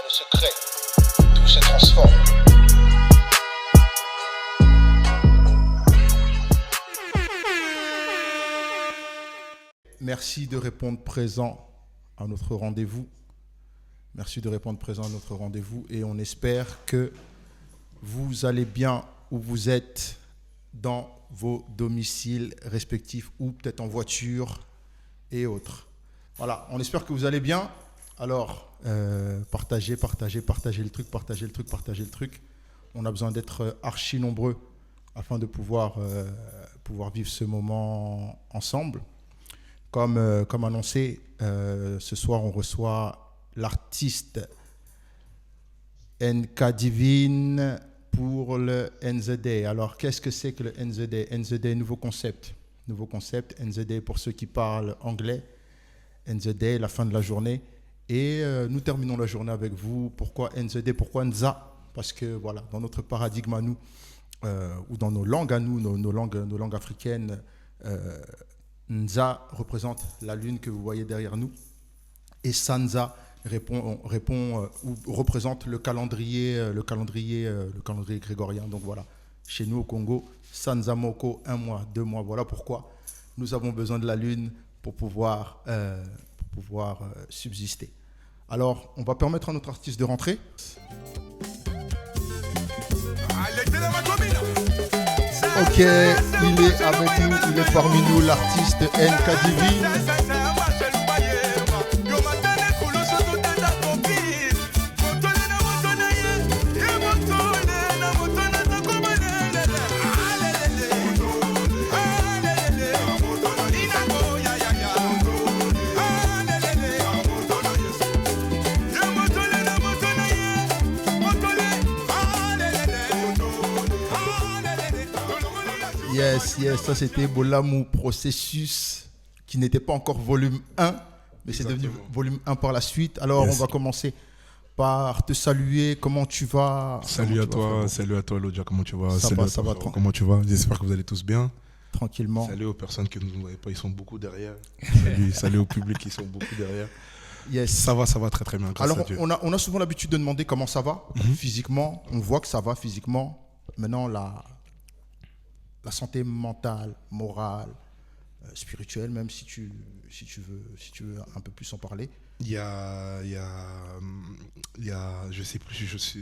le secret, tout se transforme. Merci de répondre présent à notre rendez-vous. Merci de répondre présent à notre rendez-vous et on espère que vous allez bien où vous êtes dans vos domiciles respectifs ou peut-être en voiture et autres. Voilà, on espère que vous allez bien. Alors, partagez le truc. On a besoin d'être archi nombreux afin de pouvoir vivre ce moment ensemble. Comme annoncé, ce soir, on reçoit l'artiste Nkadivine pour le NZD. Alors, qu'est-ce que c'est que le NZD? NZD, nouveau concept. NZD, pour ceux qui parlent anglais. NZD, la fin de la journée. Et nous terminons la journée avec vous. Pourquoi NZD? Pourquoi Nza? Parce que, voilà, dans notre paradigme à nous, ou dans nos langues à nous, nos langues africaines, Nza représente la lune que vous voyez derrière nous. Et Sanza répond ou représente le calendrier grégorien. Donc voilà, chez nous au Congo, Sanza Moko, 1 mois, 2 mois. Voilà pourquoi nous avons besoin de la lune pour pouvoir subsister. Alors, on va permettre à notre artiste de rentrer. Ok, il est avec nous, il est parmi nous, l'artiste Nkadivine. Yes, ça c'était Bolamou Processus, qui n'était pas encore volume 1, mais c'est devenu volume 1 par la suite. Alors on va commencer par te saluer, comment tu vas? Salut à toi Lodja, comment tu vas? Ça va, comment tu vas? J'espère que vous allez tous bien. Tranquillement. Salut aux personnes qui ne nous voient pas, ils sont beaucoup derrière. Salut au public, ils sont beaucoup derrière. Yes. Ça va très très bien, grâce à Dieu. On a souvent l'habitude de demander comment ça va physiquement. On voit que ça va physiquement. Maintenant, la santé mentale, morale, spirituelle, même si tu veux un peu plus en parler. Il y a, je sais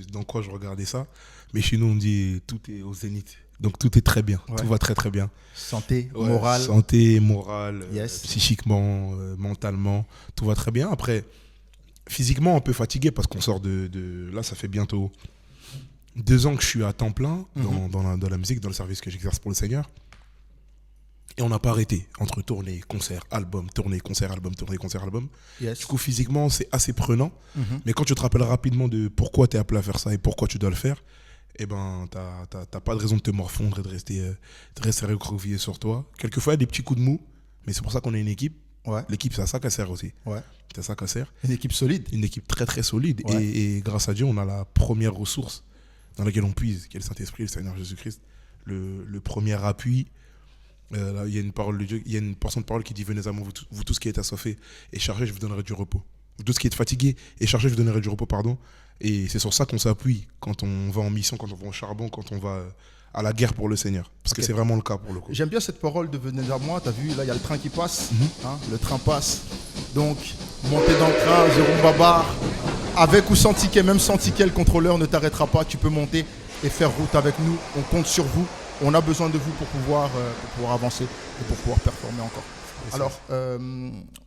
dans quoi je regardais ça, mais chez nous on dit tout est au zénith. Donc tout est très bien, tout va très très bien. Santé, morale. Santé, morale, yes. Psychiquement, mentalement, tout va très bien. Après, physiquement un peu fatigué parce qu'on sort de là, ça fait bientôt 2 ans que je suis à temps plein dans la musique, dans le service que j'exerce pour le Seigneur. Et on n'a pas arrêté entre tournée, concert, album, tournée, concert, album, tournée, concert, album. Yes. Du coup, physiquement, c'est assez prenant. Mais quand tu te rappelles rapidement de pourquoi tu es appelé à faire ça et pourquoi tu dois le faire, eh ben, t'as pas de raison de te morfondre et de rester recroquevillé sur toi. Quelquefois, il y a des petits coups de mou, mais c'est pour ça qu'on est une équipe. Ouais. L'équipe, c'est à ça qu'elle sert aussi. Ouais. C'est à ça qu'elle sert. Une équipe solide. Une équipe très très solide. Ouais. Et grâce à Dieu, on a la première ressource dans laquelle on puise, qui est le Saint-Esprit, le Seigneur Jésus-Christ. Le premier appui. Là, il y a une parole de Dieu, il y a une portion de parole qui dit: venez à moi, vous tous qui êtes assoiffés et chargés, je vous donnerai du repos. Vous tous qui êtes fatigués et chargés, je vous donnerai du repos, pardon. Et c'est sur ça qu'on s'appuie quand on va en mission, quand on va au charbon, quand on va à la guerre pour le Seigneur. Parce que c'est vraiment le cas pour le coup. J'aime bien cette parole de venez à moi. T'as vu, là, il y a le train qui passe. Le train passe. Donc, montez dans le train, Jérôme Babar. Avec ou sans ticket, même sans ticket, le contrôleur ne t'arrêtera pas. Tu peux monter et faire route avec nous. On compte sur vous. On a besoin de vous pour pouvoir avancer et pour pouvoir performer encore. Alors,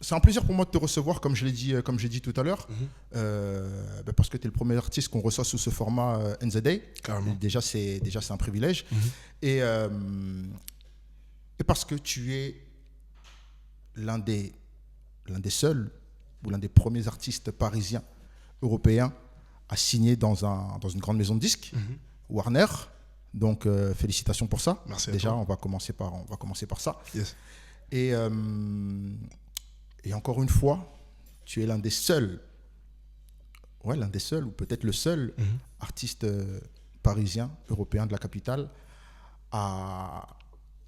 c'est un plaisir pour moi de te recevoir, comme j'ai dit tout à l'heure, parce que tu es le premier artiste qu'on reçoit sous ce format NZD. Carrément. Déjà, c'est un privilège. Et parce que tu es l'un des seuls ou l'un des premiers artistes parisiens, européens, à signer dans une grande maison de disques, Warner. Donc, félicitations pour ça. Merci. Déjà, on va commencer par ça. Yes. Et encore une fois, tu es l'un des seuls, ou peut-être le seul artiste parisien, européen de la capitale à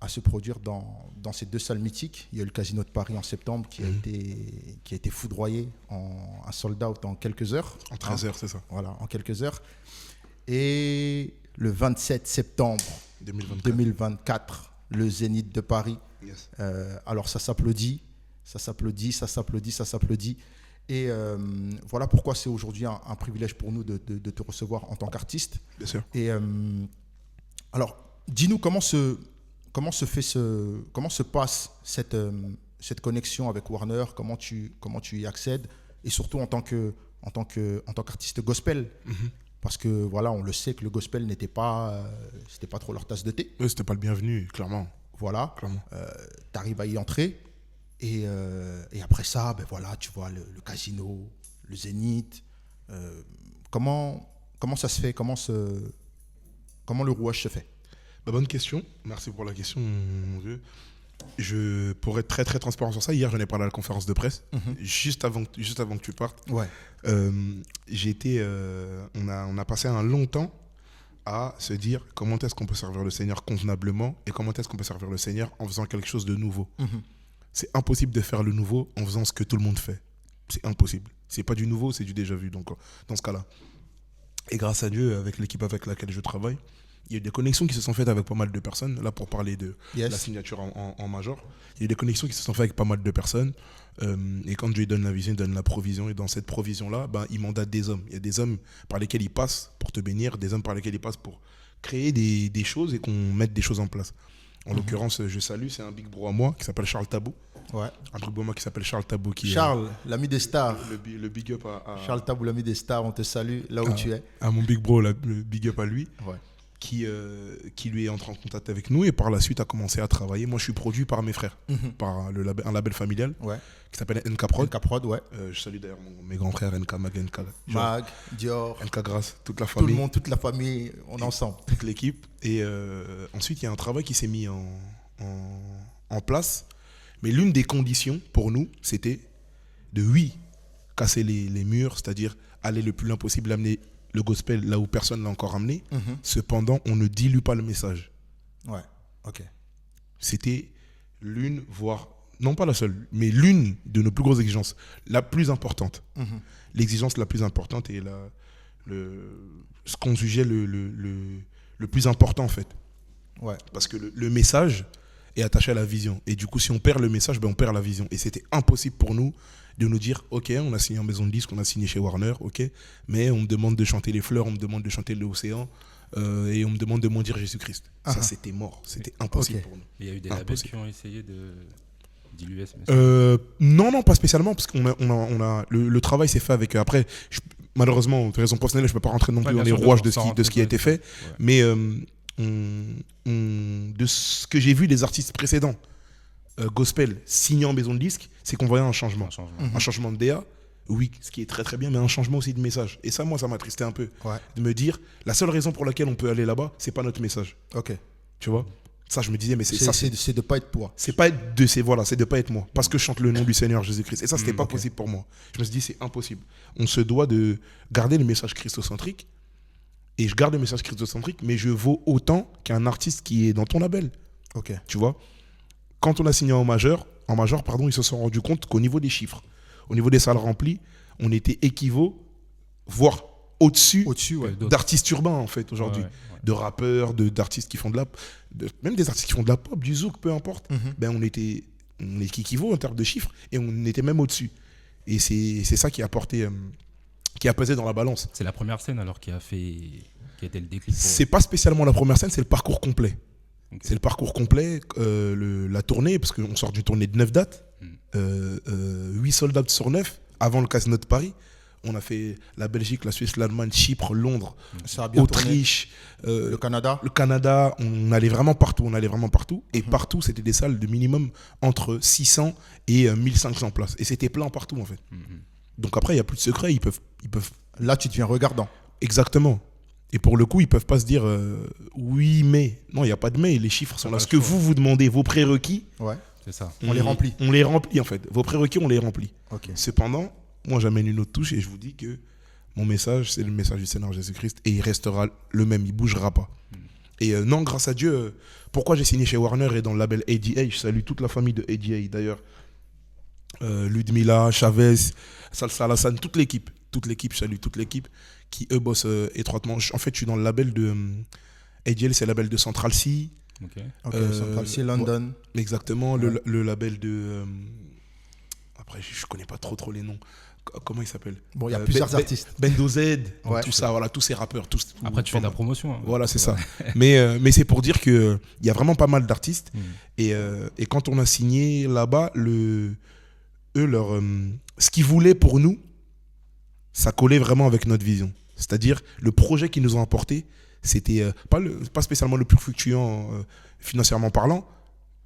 à se produire dans ces deux salles mythiques. Il y a eu le Casino de Paris en septembre qui a été foudroyé en un sold out en quelques heures. En 13 heures, c'est ça. Voilà, en quelques heures. Et le 27 septembre 2024, le Zénith de Paris. Yes. Alors ça s'applaudit. Et voilà pourquoi c'est aujourd'hui un privilège pour nous de te recevoir en tant qu'artiste. Bien sûr. Et alors, dis-nous comment se passe cette connexion avec Warner, comment tu y accèdes, et surtout en tant qu'artiste gospel, parce que voilà, on le sait que le gospel c'était pas trop leur tasse de thé. Oui, c'était pas le bienvenu, clairement. Voilà, Clairement. tu arrives à y entrer, et après ça, ben voilà, tu vois le casino, le Zénith. Comment ça se fait, comment le rouage se fait? Bah, bonne question. Merci pour la question, mon vieux. Pour être très très transparent sur ça, hier j'en ai parlé à la conférence de presse, juste avant que tu partes. Ouais. On a passé un long temps à se dire comment est-ce qu'on peut servir le Seigneur convenablement et comment est-ce qu'on peut servir le Seigneur en faisant quelque chose de nouveau. C'est impossible de faire le nouveau en faisant ce que tout le monde fait. C'est impossible. C'est pas du nouveau, c'est du déjà vu. Donc dans ce cas-là. Et grâce à Dieu, avec l'équipe avec laquelle je travaille, il y a eu des connexions qui se sont faites avec pas mal de personnes. Là, pour parler de la signature en major, il y a eu des connexions qui se sont faites avec pas mal de personnes. Et quand Dieu donne la vision, il donne la provision. Et dans cette provision-là, il mandate des hommes. Il y a des hommes par lesquels il passe pour te bénir, des hommes par lesquels il passe pour créer des choses et qu'on mette des choses en place. En l'occurrence, je salue, c'est un big bro à moi qui s'appelle Charles Tabou. Ouais. Un big bro à moi qui s'appelle Charles Tabou. Charles, l'ami des stars. Le big up à Charles Tabou, l'ami des stars, on te salue là où tu es. À mon big bro, le big up à lui. Ouais. Qui lui est entré en contact avec nous et par la suite a commencé à travailler. Moi, je suis produit par mes frères, par un label familial qui s'appelle NK Prod. NK Prod, ouais. Je salue d'ailleurs mes grands frères NK, Mag, NK Mag, Dior, NK Grasse, toute la tout famille. le monde, toute la famille, on est ensemble. Toute l'équipe. Et ensuite, il y a un travail qui s'est mis en place. Mais l'une des conditions pour nous, c'était de, casser les murs, c'est-à-dire aller le plus loin possible, amener le gospel là où personne ne l'a encore amené. Cependant, on ne dilue pas le message. Ouais, ok. C'était l'une, voire, non pas la seule, mais l'une de nos plus grosses exigences, la plus importante. L'exigence la plus importante et ce qu'on jugeait le plus important en fait. Ouais. Parce que le message est attaché à la vision. Et du coup, si on perd le message, on perd la vision. Et c'était impossible pour nous de nous dire, ok, on a signé en maison de disque, on a signé chez Warner, ok, mais on me demande de chanter les fleurs, on me demande de chanter l'océan, et on me demande de maudire Jésus-Christ. Ça, c'était mort, c'était impossible pour nous. Il y a eu des labels qui ont essayé de diluer ce message. Non, pas spécialement, parce qu'on le travail s'est fait avec. Après, malheureusement, pour raison professionnelle, je ne peux pas rentrer non plus dans les rouages de ce qui a été fait, mais de ce que j'ai vu des artistes précédents, gospel signant en maison de disque, c'est qu'on voyait un changement. Un changement de DA, oui, ce qui est très très bien, mais un changement aussi de message. Et ça, moi, ça m'attristait un peu. De me dire, la seule raison pour laquelle on peut aller là-bas, c'est pas notre message. Ok. Tu vois? Ça, je me disais, mais c'est de pas être toi. C'est de pas être moi. Parce que je chante le nom du Seigneur Jésus-Christ. Et ça, c'était pas possible pour moi. Je me suis dit, c'est impossible. On se doit de garder le message christocentrique. Et je garde le message christocentrique, mais je vaux autant qu'un artiste qui est dans ton label. Ok. Tu vois? Quand on a signé en major, ils se sont rendus compte qu'au niveau des chiffres, au niveau des salles remplies, on était équivalent, voire au-dessus d'artistes urbains, en fait, aujourd'hui. De rappeurs, d'artistes qui font même des artistes qui font de la pop, du zouk, peu importe. On est équivalent en termes de chiffres et on était même au-dessus. Et c'est ça qui a apporté, qui a pesé dans la balance. C'est la première scène alors qui a été le déclic. C'est pas spécialement la première scène, c'est le parcours complet. Okay. C'est le parcours complet, la tournée, parce qu'on sort d'une tournée de 9 dates, 8 sold out sur 9, avant le Casino de Paris. On a fait la Belgique, la Suisse, l'Allemagne, Chypre, Londres, Autriche, le Canada. Le Canada, on allait vraiment partout. Et partout, c'était des salles de minimum entre 600 et 1500 places. Et c'était plein partout, en fait. Donc après, il n'y a plus de secret. Ils peuvent... Là, tu deviens regardant. Exactement. Et pour le coup, ils ne peuvent pas se dire oui, mais. Non, il n'y a pas de mais. Les chiffres sont là. Ce que vous demandez, vos prérequis, c'est ça. On les remplit. On les remplit, en fait. Vos prérequis, on les remplit. Okay. Cependant, moi, j'amène une autre touche et je vous dis que mon message, c'est le message du Seigneur Jésus-Christ et il restera le même. Il ne bougera pas. Et non, grâce à Dieu, pourquoi j'ai signé chez Warner et dans le label ADA, je salue toute la famille de ADA d'ailleurs. Ludmilla, Chavez, Salsa Alassane, toute l'équipe, je salue toute l'équipe qui eux bossent étroitement. En fait, je suis dans le label de ADL, c'est le label de Central C. Ok. Central C, London. Exactement, Ouais. le label de après je connais pas trop les noms. Comment il s'appelle? Bon, il y a plusieurs artistes. Bendo Z, Ouais. tout ça, voilà, tous ces rappeurs, tous. Après, tu fais de la promotion. Hein. Voilà, c'est ça. Mais c'est pour dire que il y a vraiment pas mal d'artistes. Mm. Et quand on a signé là-bas, ce qu'ils voulaient pour nous, ça collait vraiment avec notre vision. C'est-à-dire, le projet qu'ils nous ont apporté, c'était pas spécialement le plus fructueux financièrement parlant,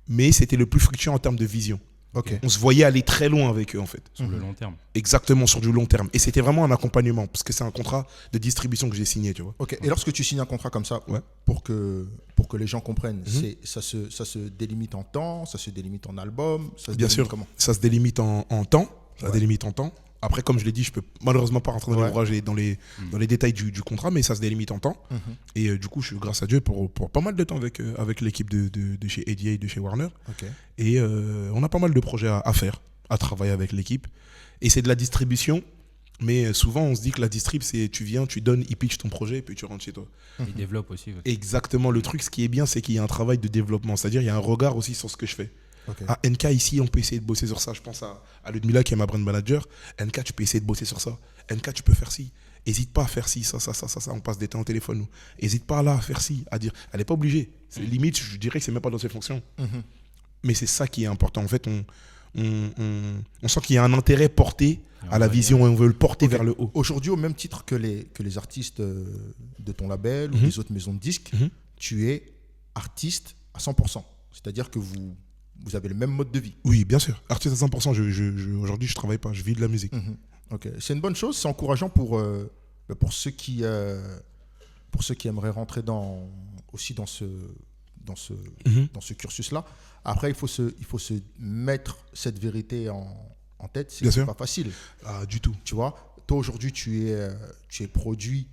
mais c'était le plus fructueux en termes de vision. Ok. On se voyait aller très loin avec eux, en fait. Sur le long terme. Exactement, sur du long terme. Et c'était vraiment un accompagnement, parce que c'est un contrat de distribution que j'ai signé, tu vois. Ok. Et lorsque tu signes un contrat comme ça, Ouais. pour que les gens comprennent, ça se délimite en temps, ça se délimite en album, ça se Bien délimite sûr, comment? ça se délimite en temps. Ça se Ouais. délimite en temps. Après, comme je l'ai dit, je peux malheureusement pas rentrer dans Ouais. l'ouvrage et dans les détails du contrat, mais ça se délimite en temps. Mhm. Et du coup, je suis grâce à Dieu pour pas mal de temps avec l'équipe de chez ADA et de chez Warner. Ok. Et on a pas mal de projets à faire, à travailler avec l'équipe. Et c'est de la distribution, mais souvent on se dit que la distrib, c'est tu viens, tu donnes, ils pitchent ton projet et puis tu rentres chez toi. Il développe aussi. Ouais. Exactement, le truc, ce qui est bien, c'est qu'il y a un travail de développement, c'est-à-dire il y a un regard aussi sur ce que je fais. Ok. À NK ici, on peut essayer de bosser sur ça. Je pense à Ludmilla qui est ma brand manager. NK, tu peux essayer de bosser sur ça. NK, tu peux faire ci. Hésite pas à faire ci, ça. On passe des temps au téléphone, nous. Hésite pas là à faire ci, à dire. Elle n'est pas obligée. C'est limite, je dirais que c'est même pas dans ses fonctions. Mhm. Mais c'est ça qui est important. En fait, on sent qu'il y a un intérêt porté à la vision et on veut le porter vers le haut. Aujourd'hui, au même titre que les artistes de ton label ou Mhm. des autres maisons de disques, Mhm. tu es artiste à 100%. C'est-à-dire que vous avez le même mode de vie. Oui, bien sûr. Artiste à 100%. Aujourd'hui, je travaille pas. Je vis de la musique. Mhm. Ok. C'est une bonne chose, c'est encourageant pour ceux qui aimeraient rentrer aussi dans ce Mhm. cursus-là. Après, il faut se mettre cette vérité en tête. Bien C'est sûr. pas facile. Ah, du tout. Tu vois, toi aujourd'hui, tu es produit,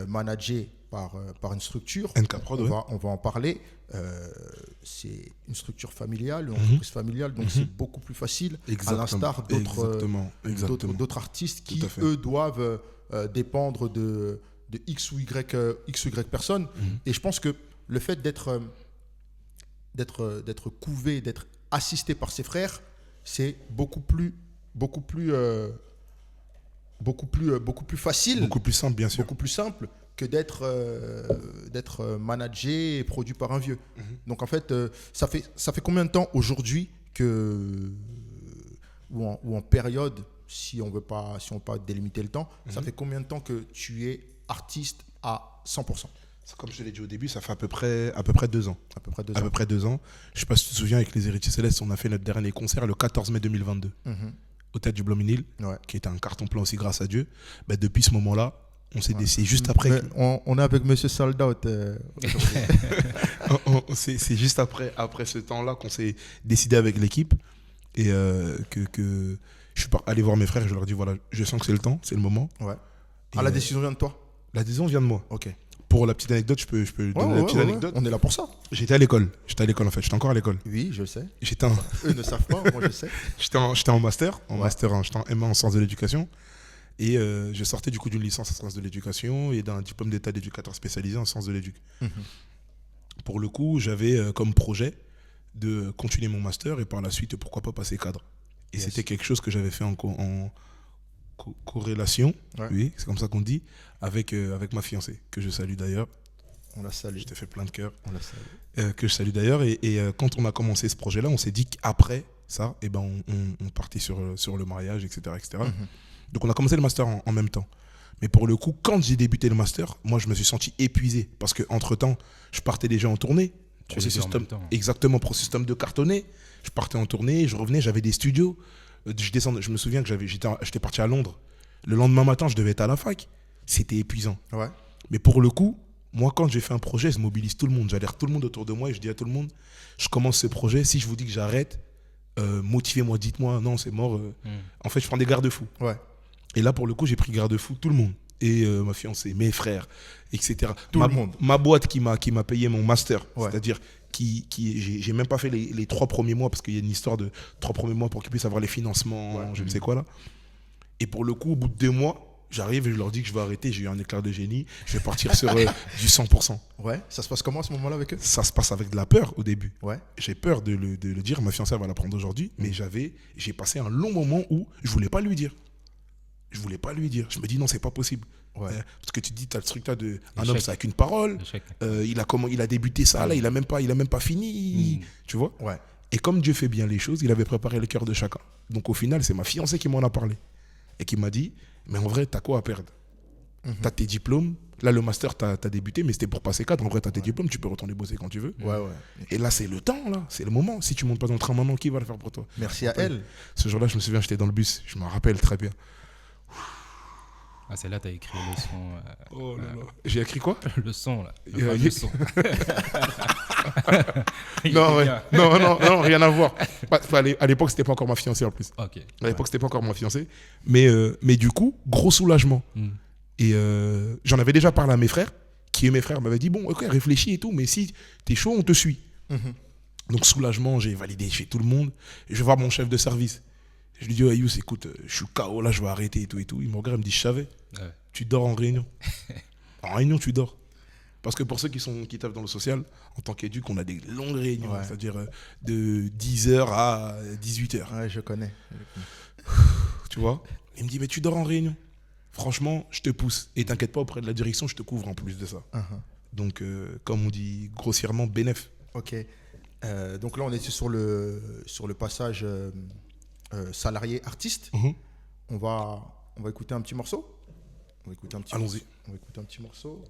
managé par une structure. NK Prod, ouais. On va en parler. C'est une structure familiale, une entreprise familiale, donc c'est beaucoup plus facile, à l'instar d'autres artistes qui, Tout à fait. eux, doivent dépendre de X ou Y personnes. Et je pense que le fait d'être couvé, d'être assisté par ses frères, c'est beaucoup plus facile, Beaucoup plus simple, bien sûr. beaucoup plus simple que d'être managé et produit par un vieux. Donc en fait, ça fait combien de temps aujourd'hui ou en période, si on veut pas délimiter le temps, ça fait combien de temps que tu es artiste à 100%? Comme je te l'ai dit au début, ça fait à peu près 2 ans. À peu près 2 À ans. peu près 2 ans. Je sais pas si tu te souviens, avec les Héritiers Célestes, on a fait notre dernier concert le 14 mai 2022 Mhm. au Théâtre du Blanc-Ménil, Ouais. qui était un carton plein aussi grâce à Dieu. Bah, depuis ce moment-là, on s'est décidé juste après. Mais on est avec Monsieur Sold Out. C'est juste après ce temps-là qu'on s'est décidé avec l'équipe et que je suis allé voir mes frères et je leur ai dit voilà, je sens que c'est le temps, c'est le moment. Ouais. Et, La décision vient de toi. la décision vient de moi. Ok. Pour la petite anecdote, je peux donner la petite anecdote. On est là pour ça. J'étais à l'école en fait, j'étais encore à l'école. Oui, je le sais. J'étais Eux ne savent pas, moi je sais. en master, Ouais. j'étais en M1 en sciences de l'éducation. Et je sortais du coup d'une licence en sciences de l'éducation et d'un diplôme d'état d'éducateur spécialisé en sciences de l'éduc. Pour le coup, j'avais comme projet de continuer mon master et par la suite, pourquoi pas passer cadre. Et Yes. c'était quelque chose que j'avais fait en corrélation, Ouais. oui, c'est comme ça qu'on dit, avec ma fiancée, que je salue d'ailleurs. On la salue. Je t'ai fait plein de cœur. On la salue. Que je salue d'ailleurs. Et quand on a commencé ce projet-là, on s'est dit qu'après ça, eh ben, on partait sur le mariage, etc. etc. Donc on a commencé le master en même temps. Mais pour le coup, quand j'ai débuté le master, moi je me suis senti épuisé. Parce qu'entre-temps, je partais déjà en tournée. Tu les fais en même temps. Exactement, processus de cartonner. Je partais en tournée, je revenais, j'avais des studios. Je me souviens que j'étais parti à Londres. Le lendemain matin, je devais être à la fac. C'était épuisant. Ouais. Mais pour le coup, moi, quand j'ai fait un projet, je mobilise tout le monde. J'adhère tout le monde autour de moi et je dis à tout le monde, je commence ce projet. Si je vous dis que j'arrête, motivez-moi, dites-moi, non, c'est mort. En fait, je prends des garde-fous. Ouais. Et là, pour le coup, j'ai pris garde-fou tout le monde. et ma fiancée, mes frères, etc. Tout le monde. Ma boîte qui m'a payé mon master, Ouais. c'est-à-dire j'ai même pas fait les 3 premiers mois parce qu'il y a une histoire de 3 premiers mois pour qu'ils puissent avoir les financements, je ne sais quoi là. Et pour le coup, au bout de 2 mois, j'arrive et je leur dis que je vais arrêter. J'ai eu un éclair de génie. Je vais partir sur du 100%. Ouais. Ça se passe comment à ce moment-là avec eux? Ça se passe avec de la peur au début. Ouais. J'ai peur de le dire. Ma fiancée va l'apprendre aujourd'hui. Mais j'ai passé un long moment où je voulais pas lui dire. Je me dis non, c'est pas possible. Ouais. Parce que tu te dis, tu as le truc là de un Échec. homme, c'est avec une parole. Échec. Il a débuté ça là. Il a même pas fini. Tu vois. Ouais. Et comme Dieu fait bien les choses, il avait préparé le cœur de chacun. Donc au final, c'est ma fiancée qui m'en a parlé. Et qui m'a dit, mais en vrai, t'as quoi à perdre? T'as tes diplômes. Là, le master, t'as débuté, mais c'était pour passer 4. En vrai, t'as tes diplômes, tu peux retourner bosser quand tu veux. Ouais. Et là, c'est le temps, là. C'est le moment. Si tu montes pas dans le train maintenant, qui va le faire pour toi? Merci à elle. Ce jour-là, je me souviens, j'étais dans le bus. Je me rappelle très bien. Ah, c'est là que tu as écrit le son. Oh là là. J'ai écrit quoi? Le son, là. Il- Le son. Non, non, rien à voir. À l'époque, c'était pas encore ma fiancée en plus. Ok. À l'époque, c'était pas encore ma fiancée. Mais du coup, gros soulagement. Et j'en avais déjà parlé à mes frères, qui mes frères m'avaient dit, bon, ok, réfléchis et tout, mais si t'es chaud, on te suit. Donc soulagement, j'ai validé chez tout le monde. Et je vais voir mon chef de service. Je lui dis, oh, Yous, écoute, je suis KO, là, je vais arrêter et tout et tout. Il me regarde, il me dit, je savais. Ouais. Tu dors en réunion. En réunion, tu dors. Parce que pour ceux qui taffent dans le social, en tant qu'éduc, on a des longues réunions, Ouais. c'est-à-dire de 10h à 18h. Ouais, je connais. Tu vois? Il me dit, mais tu dors en réunion. Franchement, je te pousse. Et t'inquiète pas, auprès de la direction, je te couvre en plus de ça. Donc, comme on dit grossièrement, bénéf. Ok. Donc là, on était sur le passage salarié-artiste. On va écouter un petit morceau. Allons-y. On va écouter un petit morceau.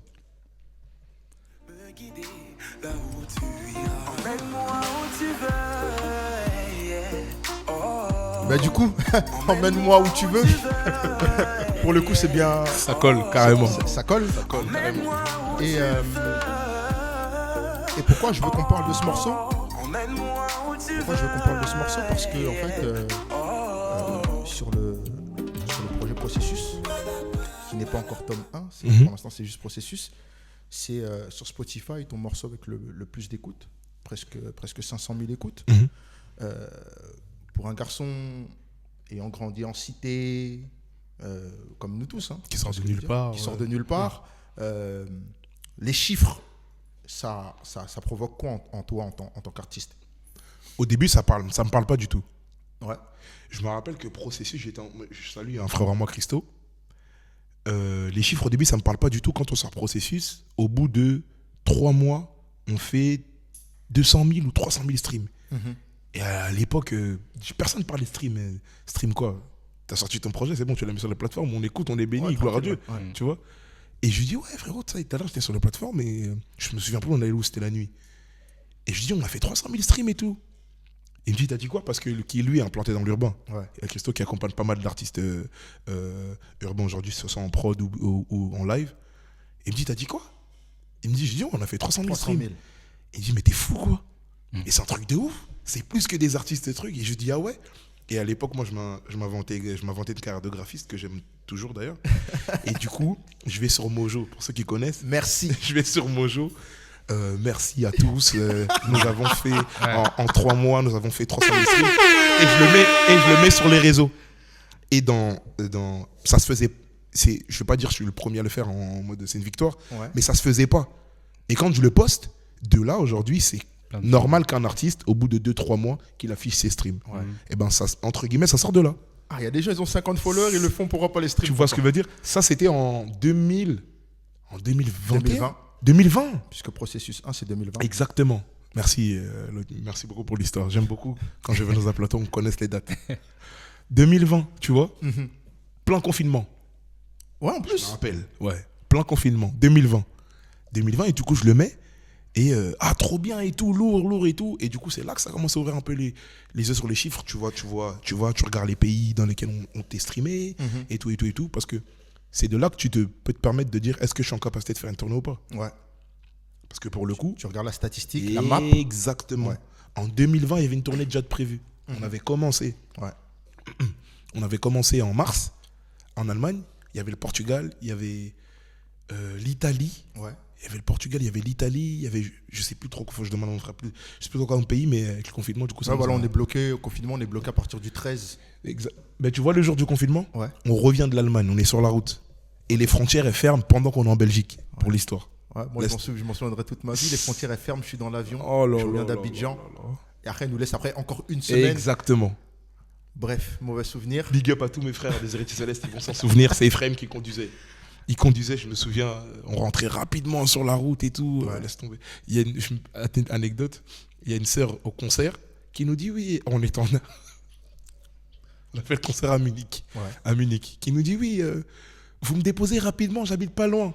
Me guider là où tu iras. Emmène-moi où tu veux. Yeah. Oh. Bah du coup, emmène-moi où tu veux. Pour le coup, c'est bien. Ça colle, carrément. Ça colle. Emmène-moi où Et, tu et pourquoi je veux qu'on parle de ce morceau? Emmène-moi où tu Pourquoi je veux qu'on parle de ce morceau? Parce que en fait, sur le projet Processus, qui n'est pas encore tome 1, pour l'instant c'est juste Processus, c'est sur Spotify ton morceau avec le plus d'écoutes, presque 500 000 écoutes. Pour un garçon ayant grandi en cité, comme nous tous, Qui sort de nulle part. qui sort de nulle part, les chiffres, ça provoque quoi en toi en tant qu'artiste? Au début, ça me parle pas du tout. Ouais. Je me rappelle que Processus, je salue un frère à moi, Christo. Les chiffres au début, ça me parle pas du tout. Quand on sort Processus, au bout de 3 mois, on fait 200 000 ou 300 000 streams. Et à l'époque, personne ne parlait de stream. Stream quoi? T'as sorti ton projet, c'est bon, tu l'as mis sur la plateforme, on écoute, on est béni, Ouais, gloire à Dieu. tranquille, ouais. Tu vois? Et je lui dis, ouais, frérot, tout à l'heure, j'étais sur la plateforme, mais je me souviens plus, on allait où, c'était la nuit. Et je lui dis, on a fait 300 000 streams et tout. Il me dit, t'as dit quoi? Parce que qui, lui, est implanté dans l'urbain. Ouais. Il y a Christo qui accompagne pas mal d'artistes urbains aujourd'hui, ce soit en prod ou en live. Il me dit, t'as dit quoi? Il me dit, je dis, on a fait 300 000 streams. Il me dit, mais t'es fou, quoi? Et c'est un truc de ouf. C'est plus que des artistes et trucs. Et je dis, ah ouais? Et à l'époque, moi, je m'inventais une carrière de graphiste, que j'aime toujours d'ailleurs. Et du coup, je vais sur Mojo, pour ceux qui connaissent. Merci. Je vais sur Mojo. Merci à tous. Nous avons fait, en 3 mois, nous avons fait 300 000 streams. Et je le mets sur les réseaux. Et ça se faisait. Je ne vais pas dire que je suis le premier à le faire en mode c'est une victoire, Ouais. mais ça se faisait pas. Et quand je le poste, de là aujourd'hui, c'est normal qu'un artiste, au bout de 2-3 mois, qu'il affiche ses streams. Et ben ça, entre guillemets, ça sort de là. Ah, il y a des gens, ils ont 50 followers, ils le font pour pas les streams. Tu vois ce que je veux dire? Ça, c'était en 2020. 2020. Puisque Processus 1, c'est 2020. Exactement. Merci, merci beaucoup pour l'histoire. J'aime beaucoup quand je vais dans un plateau, on connaisse les dates. 2020, tu vois? Plein confinement. Ouais, en Je me plus. rappelle. Ouais. Plein confinement. 2020. 2020, et du coup, je le mets. Et trop bien et tout, lourd et tout. Et du coup, c'est là que ça commence à ouvrir un peu les yeux sur les chiffres. Tu regardes les pays dans lesquels on t'est streamé et tout. Parce que c'est de là que tu peux te permettre de dire est-ce que je suis en capacité de faire une tournée ou pas? Ouais. Parce que pour le coup. Tu regardes la statistique, la map. Exactement. Ouais. En 2020, il y avait une tournée déjà de prévue. On avait commencé. Ouais. On avait commencé en mars, en Allemagne. il y avait le Portugal, il y avait l'Italie. Ouais. Il y avait le Portugal, il y avait l'Italie, il y avait, je sais plus trop, faut que je demande à mon frère, je sais plus trop quoi mon pays, mais avec le confinement, du coup, ça Ouais, nous voilà, a- on est bloqué au confinement, on est bloqué à partir du 13. Mais tu vois, le jour du confinement, Ouais. on revient de l'Allemagne, on est sur la route. Et les frontières, elles ferment pendant qu'on est en Belgique, pour l'histoire. Ouais, moi, je m'en souviendrai toute ma vie. Les frontières elles ferment, je suis dans l'avion. Oh là je reviens là là d'Abidjan. là là. Et après, ils nous laissent après encore une semaine. Exactement. Bref, mauvais souvenir. Big up à tous mes frères des héritiers célestes, ils vont s'en souvenir. C'est Ephraim qui conduisait. Il conduisait, je me souviens, on rentrait rapidement sur la route et tout. Ouais. Laisse tomber. Il y a une anecdote, il y a une sœur au concert qui nous dit, oui, on est en... On a fait le concert à Munich. Ouais. À Munich. Qui nous dit, oui, vous me déposez rapidement, j'habite pas loin.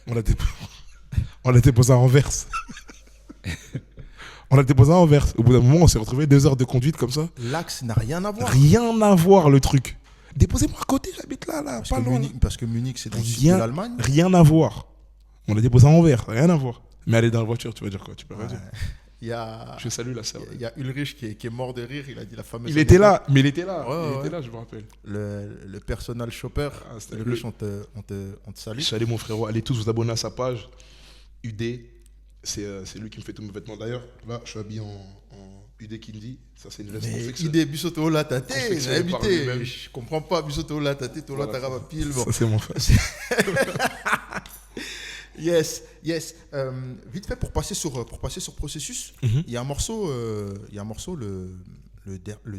on l'a déposé à Anvers. On l'a déposé à Anvers. Au bout d'un moment, on s'est retrouvé 2 heures de conduite comme ça. L'axe n'a rien à voir. Rien à voir le truc. Déposez-moi à côté, j'habite là, pas loin. Parce que Munich, c'est dans le sud de l'Allemagne. Rien à voir. On l'a déposé à Anvers, rien à voir. Mais elle est dans la voiture, tu vas dire quoi? Tu peux rien dire. Il y a, Je salue la sœur. il y a Ulrich qui est mort de rire. Il a dit la fameuse. Il était là, mais il était là. Ouais, il ouais. était là, je me rappelle. Le personal shopper. Ah, c'était Ulrich, on te salue. Je salue mon frérot. Allez tous vous abonner à sa page. UD. C'est lui qui me fait tous mes vêtements. D'ailleurs, là, je suis habillé en UD Kindi. Ça, c'est une veste Mais confectionnée. idée Busoto la tate, Confectionné par habité. lui-même. Je comprends pas Busoto la tate, toi la Voilà, taraba pile. Bon. Ça, c'est mon frère. Yes. Vite fait pour passer sur processus. Mhm. Il y a un morceau, le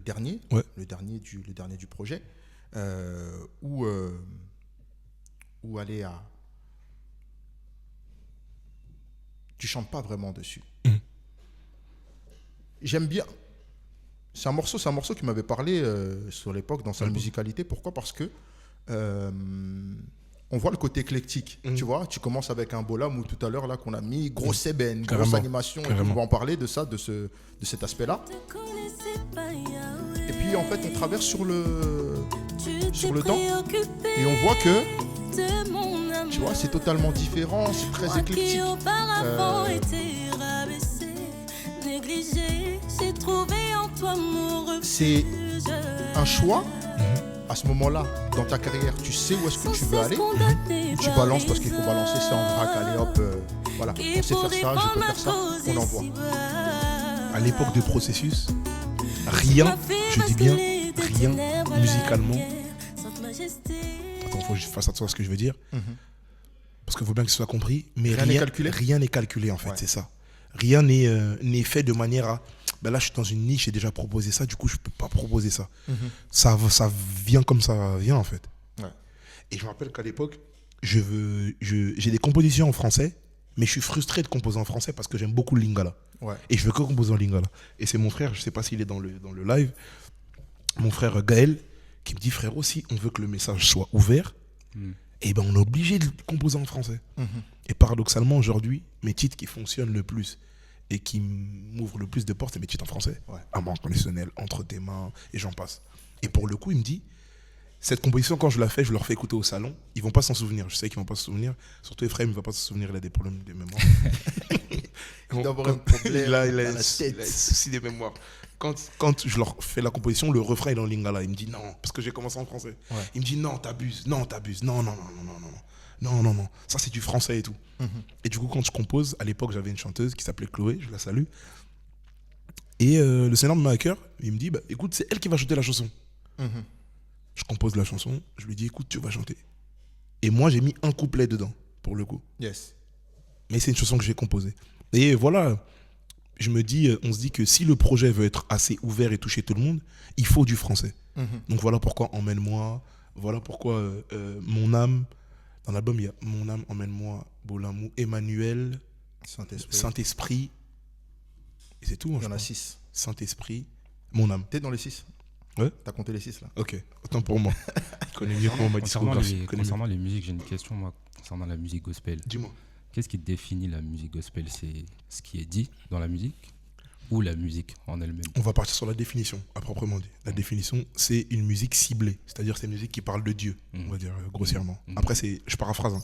dernier, Ouais. le dernier du projet, où aller à. Tu chantes pas vraiment dessus. Mhm. J'aime bien. C'est un morceau qui m'avait parlé sur l'époque dans sa musicalité. Pourquoi? Parce que on voit le côté éclectique. Tu vois, tu commences avec un bolam ou tout à l'heure là qu'on a mis grosse ébène, grosse Carrément. animation. Et Carrément. on va en parler de ça, de cet aspect-là. Et puis en fait, on traverse sur le dent et on voit que, tu vois, c'est totalement différent, c'est très éclectique. C'est un choix. À ce moment-là, dans ta carrière, tu sais où est-ce que tu veux aller. Tu balances parce qu'il faut balancer ça en vrac. Allez hop, voilà, on sait faire ça, je peux faire ça, on envoie. À l'époque de processus, rien, je dis bien rien, musicalement. Attends, faut que je fasse attention à ce que je veux dire. Parce qu'il faut bien que ce soit compris. Mais Rien n'est calculé. Rien n'est calculé, en fait, Ouais. c'est ça. Rien n'est fait de manière à... Ben là, je suis dans une niche, j'ai déjà proposé ça, du coup, je peux pas proposer ça. Ça vient comme ça vient, en fait. Ouais. Et je me rappelle qu'à l'époque, j'ai des compositions en français, mais je suis frustré de composer en français parce que j'aime beaucoup le lingala. Ouais. Et je veux que composer en lingala. Et c'est mon frère, je sais pas s'il est dans le live, mon frère Gaël, qui me dit, frérot, si on veut que le message soit ouvert, eh ben on est obligé de composer en français. Et paradoxalement, aujourd'hui, mes titres qui fonctionnent le plus et qui m'ouvrent le plus de portes, c'est mes titres en français. Ouais. Amant conditionnel, Entre tes mains, et j'en passe. Et pour le coup, il me dit, cette composition, quand je la fais, je leur fais écouter au salon, ils vont pas s'en souvenir. Je sais qu'ils vont pas se souvenir. Surtout Ephraim, il va pas se souvenir, il a des problèmes de mémoire. Il doit avoir un problème il a dans la des tête. soucis de mémoire. Quand je leur fais la composition, le refrain est en lingala. Il me dit non, parce que j'ai commencé en français. Ouais. Il me dit non, t'abuses, non, ça c'est du français et tout. Et du coup, quand je compose, à l'époque, j'avais une chanteuse qui s'appelait Chloé, je la salue. Et le Seigneur me met à cœur, il me dit, bah, écoute, c'est elle qui va chanter la chanson. Je compose la chanson, je lui dis, écoute, tu vas chanter. Et moi, j'ai mis un couplet dedans, pour le coup. Yes. Mais c'est une chanson que j'ai composée. Et voilà, je me dis, on se dit que si le projet veut être assez ouvert et toucher tout le monde, il faut du français. Donc voilà pourquoi Emmène-moi, voilà pourquoi Mon âme. Dans l'album, il y a Mon âme, Emmène-moi, Bolamou, Emmanuel, Saint-Esprit. Saint-Esprit. Et c'est tout. Il y en a 6. Saint-Esprit, Mon âme. T'es dans les 6. Ouais. T'as compté les 6 là. Ok, autant pour moi. Je connais mieux comment ma discographie. Je connais mieux. Concernant les musiques, j'ai une question, moi, concernant la musique gospel. Dis-moi. Qu'est-ce qui définit la musique gospel? C'est ce qui est dit dans la musique ou la musique en elle-même? On va partir sur la définition, à proprement dit. La définition, c'est une musique ciblée. C'est-à-dire, c'est une musique qui parle de Dieu, on va dire grossièrement. Après, je paraphrase, hein.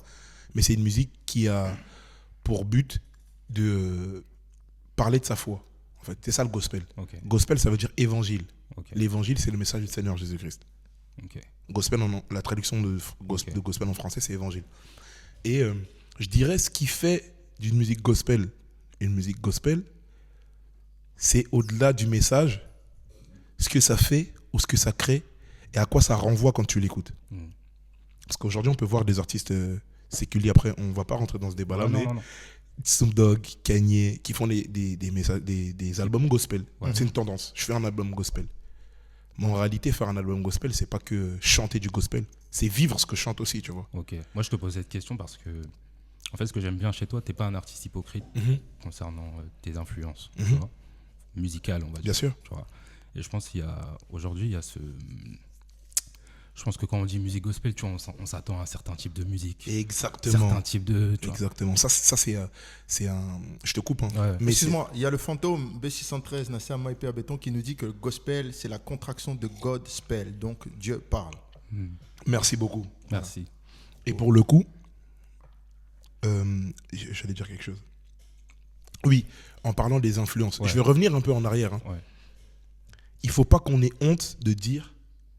Mais c'est une musique qui a pour but de parler de sa foi. En fait, c'est ça le gospel. Ok. Gospel, ça veut dire évangile. Ok. L'évangile, c'est le message du Seigneur Jésus-Christ. Ok. Gospel, la traduction de Ok. gospel en français, c'est évangile. Et je dirais ce qui fait d'une musique gospel une musique gospel, c'est au-delà du message, ce que ça fait ou ce que ça crée et à quoi ça renvoie quand tu l'écoutes. Parce qu'aujourd'hui, on peut voir des artistes séculiers, après, on ne va pas rentrer dans ce débat-là, mais non. Snoop Dogg, Kanye, qui font des albums gospel. Ouais. C'est une tendance. Je fais un album gospel. Mais en réalité, faire un album gospel, c'est pas que chanter du gospel, c'est vivre ce que je chante aussi, tu vois. Ok. Moi, je te pose cette question parce que, en fait, ce que j'aime bien chez toi, t'es pas un artiste hypocrite concernant tes influences, tu vois, musicales, on va dire. Bien sûr. Tu vois. Et je pense aujourd'hui, il y a ce. Je pense que quand on dit musique gospel, tu vois, on s'attend à un certain type de musique. Exactement. Certain type de. Tu vois. Exactement. Ça c'est un. Je te coupe. Hein. Ouais. Mais Excuse-moi, il y a le fantôme B613 Nasser Maïpé à Béton qui nous dit que le gospel, c'est la contraction de God spell, donc Dieu parle. merci beaucoup. Merci. Et pour le coup, j'allais dire quelque chose. Oui, en parlant des influences. Ouais. Je vais revenir un peu en arrière. Hein. Ouais. Il ne faut pas qu'on ait honte de dire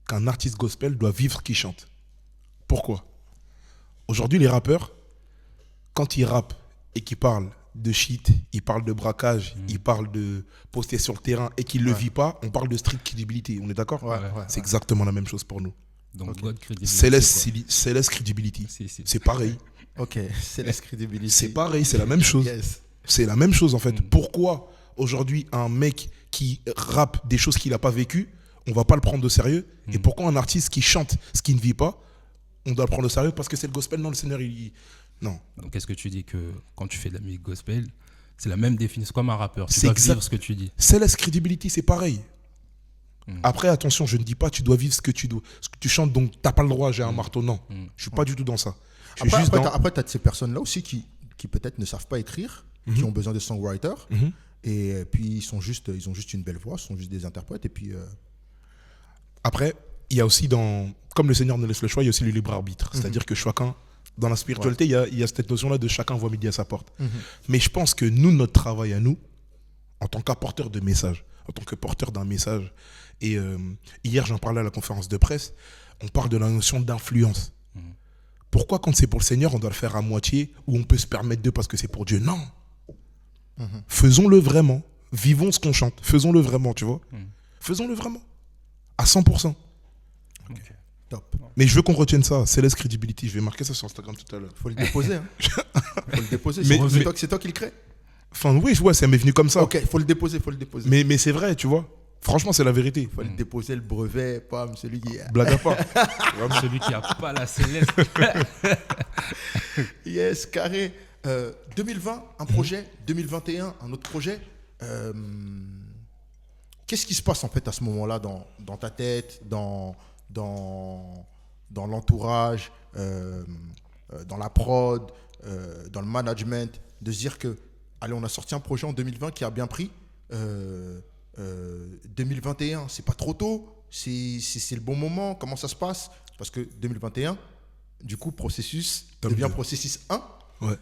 qu'un artiste gospel doit vivre ce qu'il chante. Pourquoi ? Aujourd'hui, les rappeurs, quand ils rappent et qu'ils parlent de shit, ils parlent de braquage, ils parlent de poster sur le terrain et qu'ils ne le vivent pas, on parle de strict credibility. On est d'accord ? Ouais. C'est exactement la même chose pour nous. Donc, God credibility. Céleste credibility. Si. C'est pareil. Ok, c'est la crédibilité. C'est pareil, c'est la même chose. Yes. C'est la même chose en fait. Pourquoi aujourd'hui un mec qui rappe des choses qu'il n'a pas vécues, on va pas le prendre au sérieux? Et pourquoi un artiste qui chante ce qu'il ne vit pas, on doit le prendre au sérieux parce que c'est le gospel? Non, le Seigneur, non. Donc, est-ce que tu dis que quand tu fais de la musique gospel, c'est la même définition comme un rappeur? Tu C'est dois exact. vivre ce que tu dis. Céleste credibility, c'est pareil. Après, attention, je ne dis pas tu dois vivre ce que tu chantes, donc t'as pas le droit, j'ai un marteau. Non, je suis pas du tout dans ça. Je suis juste dans... Après, t'as ces personnes-là aussi qui peut-être ne savent pas écrire, qui ont besoin de songwriters, et puis ils ont juste une belle voix, ils sont juste des interprètes, et puis... Après, il y a aussi comme le Seigneur nous laisse le choix, il y a aussi le libre arbitre. C'est-à-dire que chacun, dans la spiritualité, il y a cette notion-là de chacun voit midi à sa porte. Mais je pense que nous, notre travail à nous, en tant qu'apporteur de message, en tant que porteur d'un message, et hier j'en parlais à la conférence de presse, on parle de la notion d'influence. Pourquoi quand c'est pour le Seigneur, on doit le faire à moitié, ou on peut se permettre de parce que c'est pour Dieu? Non. Faisons-le vraiment. Vivons ce qu'on chante. Faisons-le vraiment, tu vois. Faisons-le vraiment. À 100%. Top. Mais je veux qu'on retienne ça. Céleste credibility. Je vais marquer ça sur Instagram tout à l'heure. Faut le déposer. Hein. Faut le déposer. Mais- C'est toi qui le crée. Enfin, oui, ça m'est venu comme ça. Ok, faut le déposer. Mais c'est vrai, tu vois. Franchement, c'est la vérité. Faut le déposer, le brevet, pam, celui qui... Blague à part. Celui qui a pas la céleste. Yes, carré. 2020, un projet. 2021, un autre projet. Qu'est-ce qui se passe en fait à ce moment-là dans ta tête, dans l'entourage, dans la prod, dans le management, de se dire que, allez, on a sorti un projet en 2020 qui a bien pris. 2021, c'est pas trop tôt, c'est le bon moment, comment ça se passe? Parce que 2021, du coup, processus Tome devient 2. processus 1. Ouais.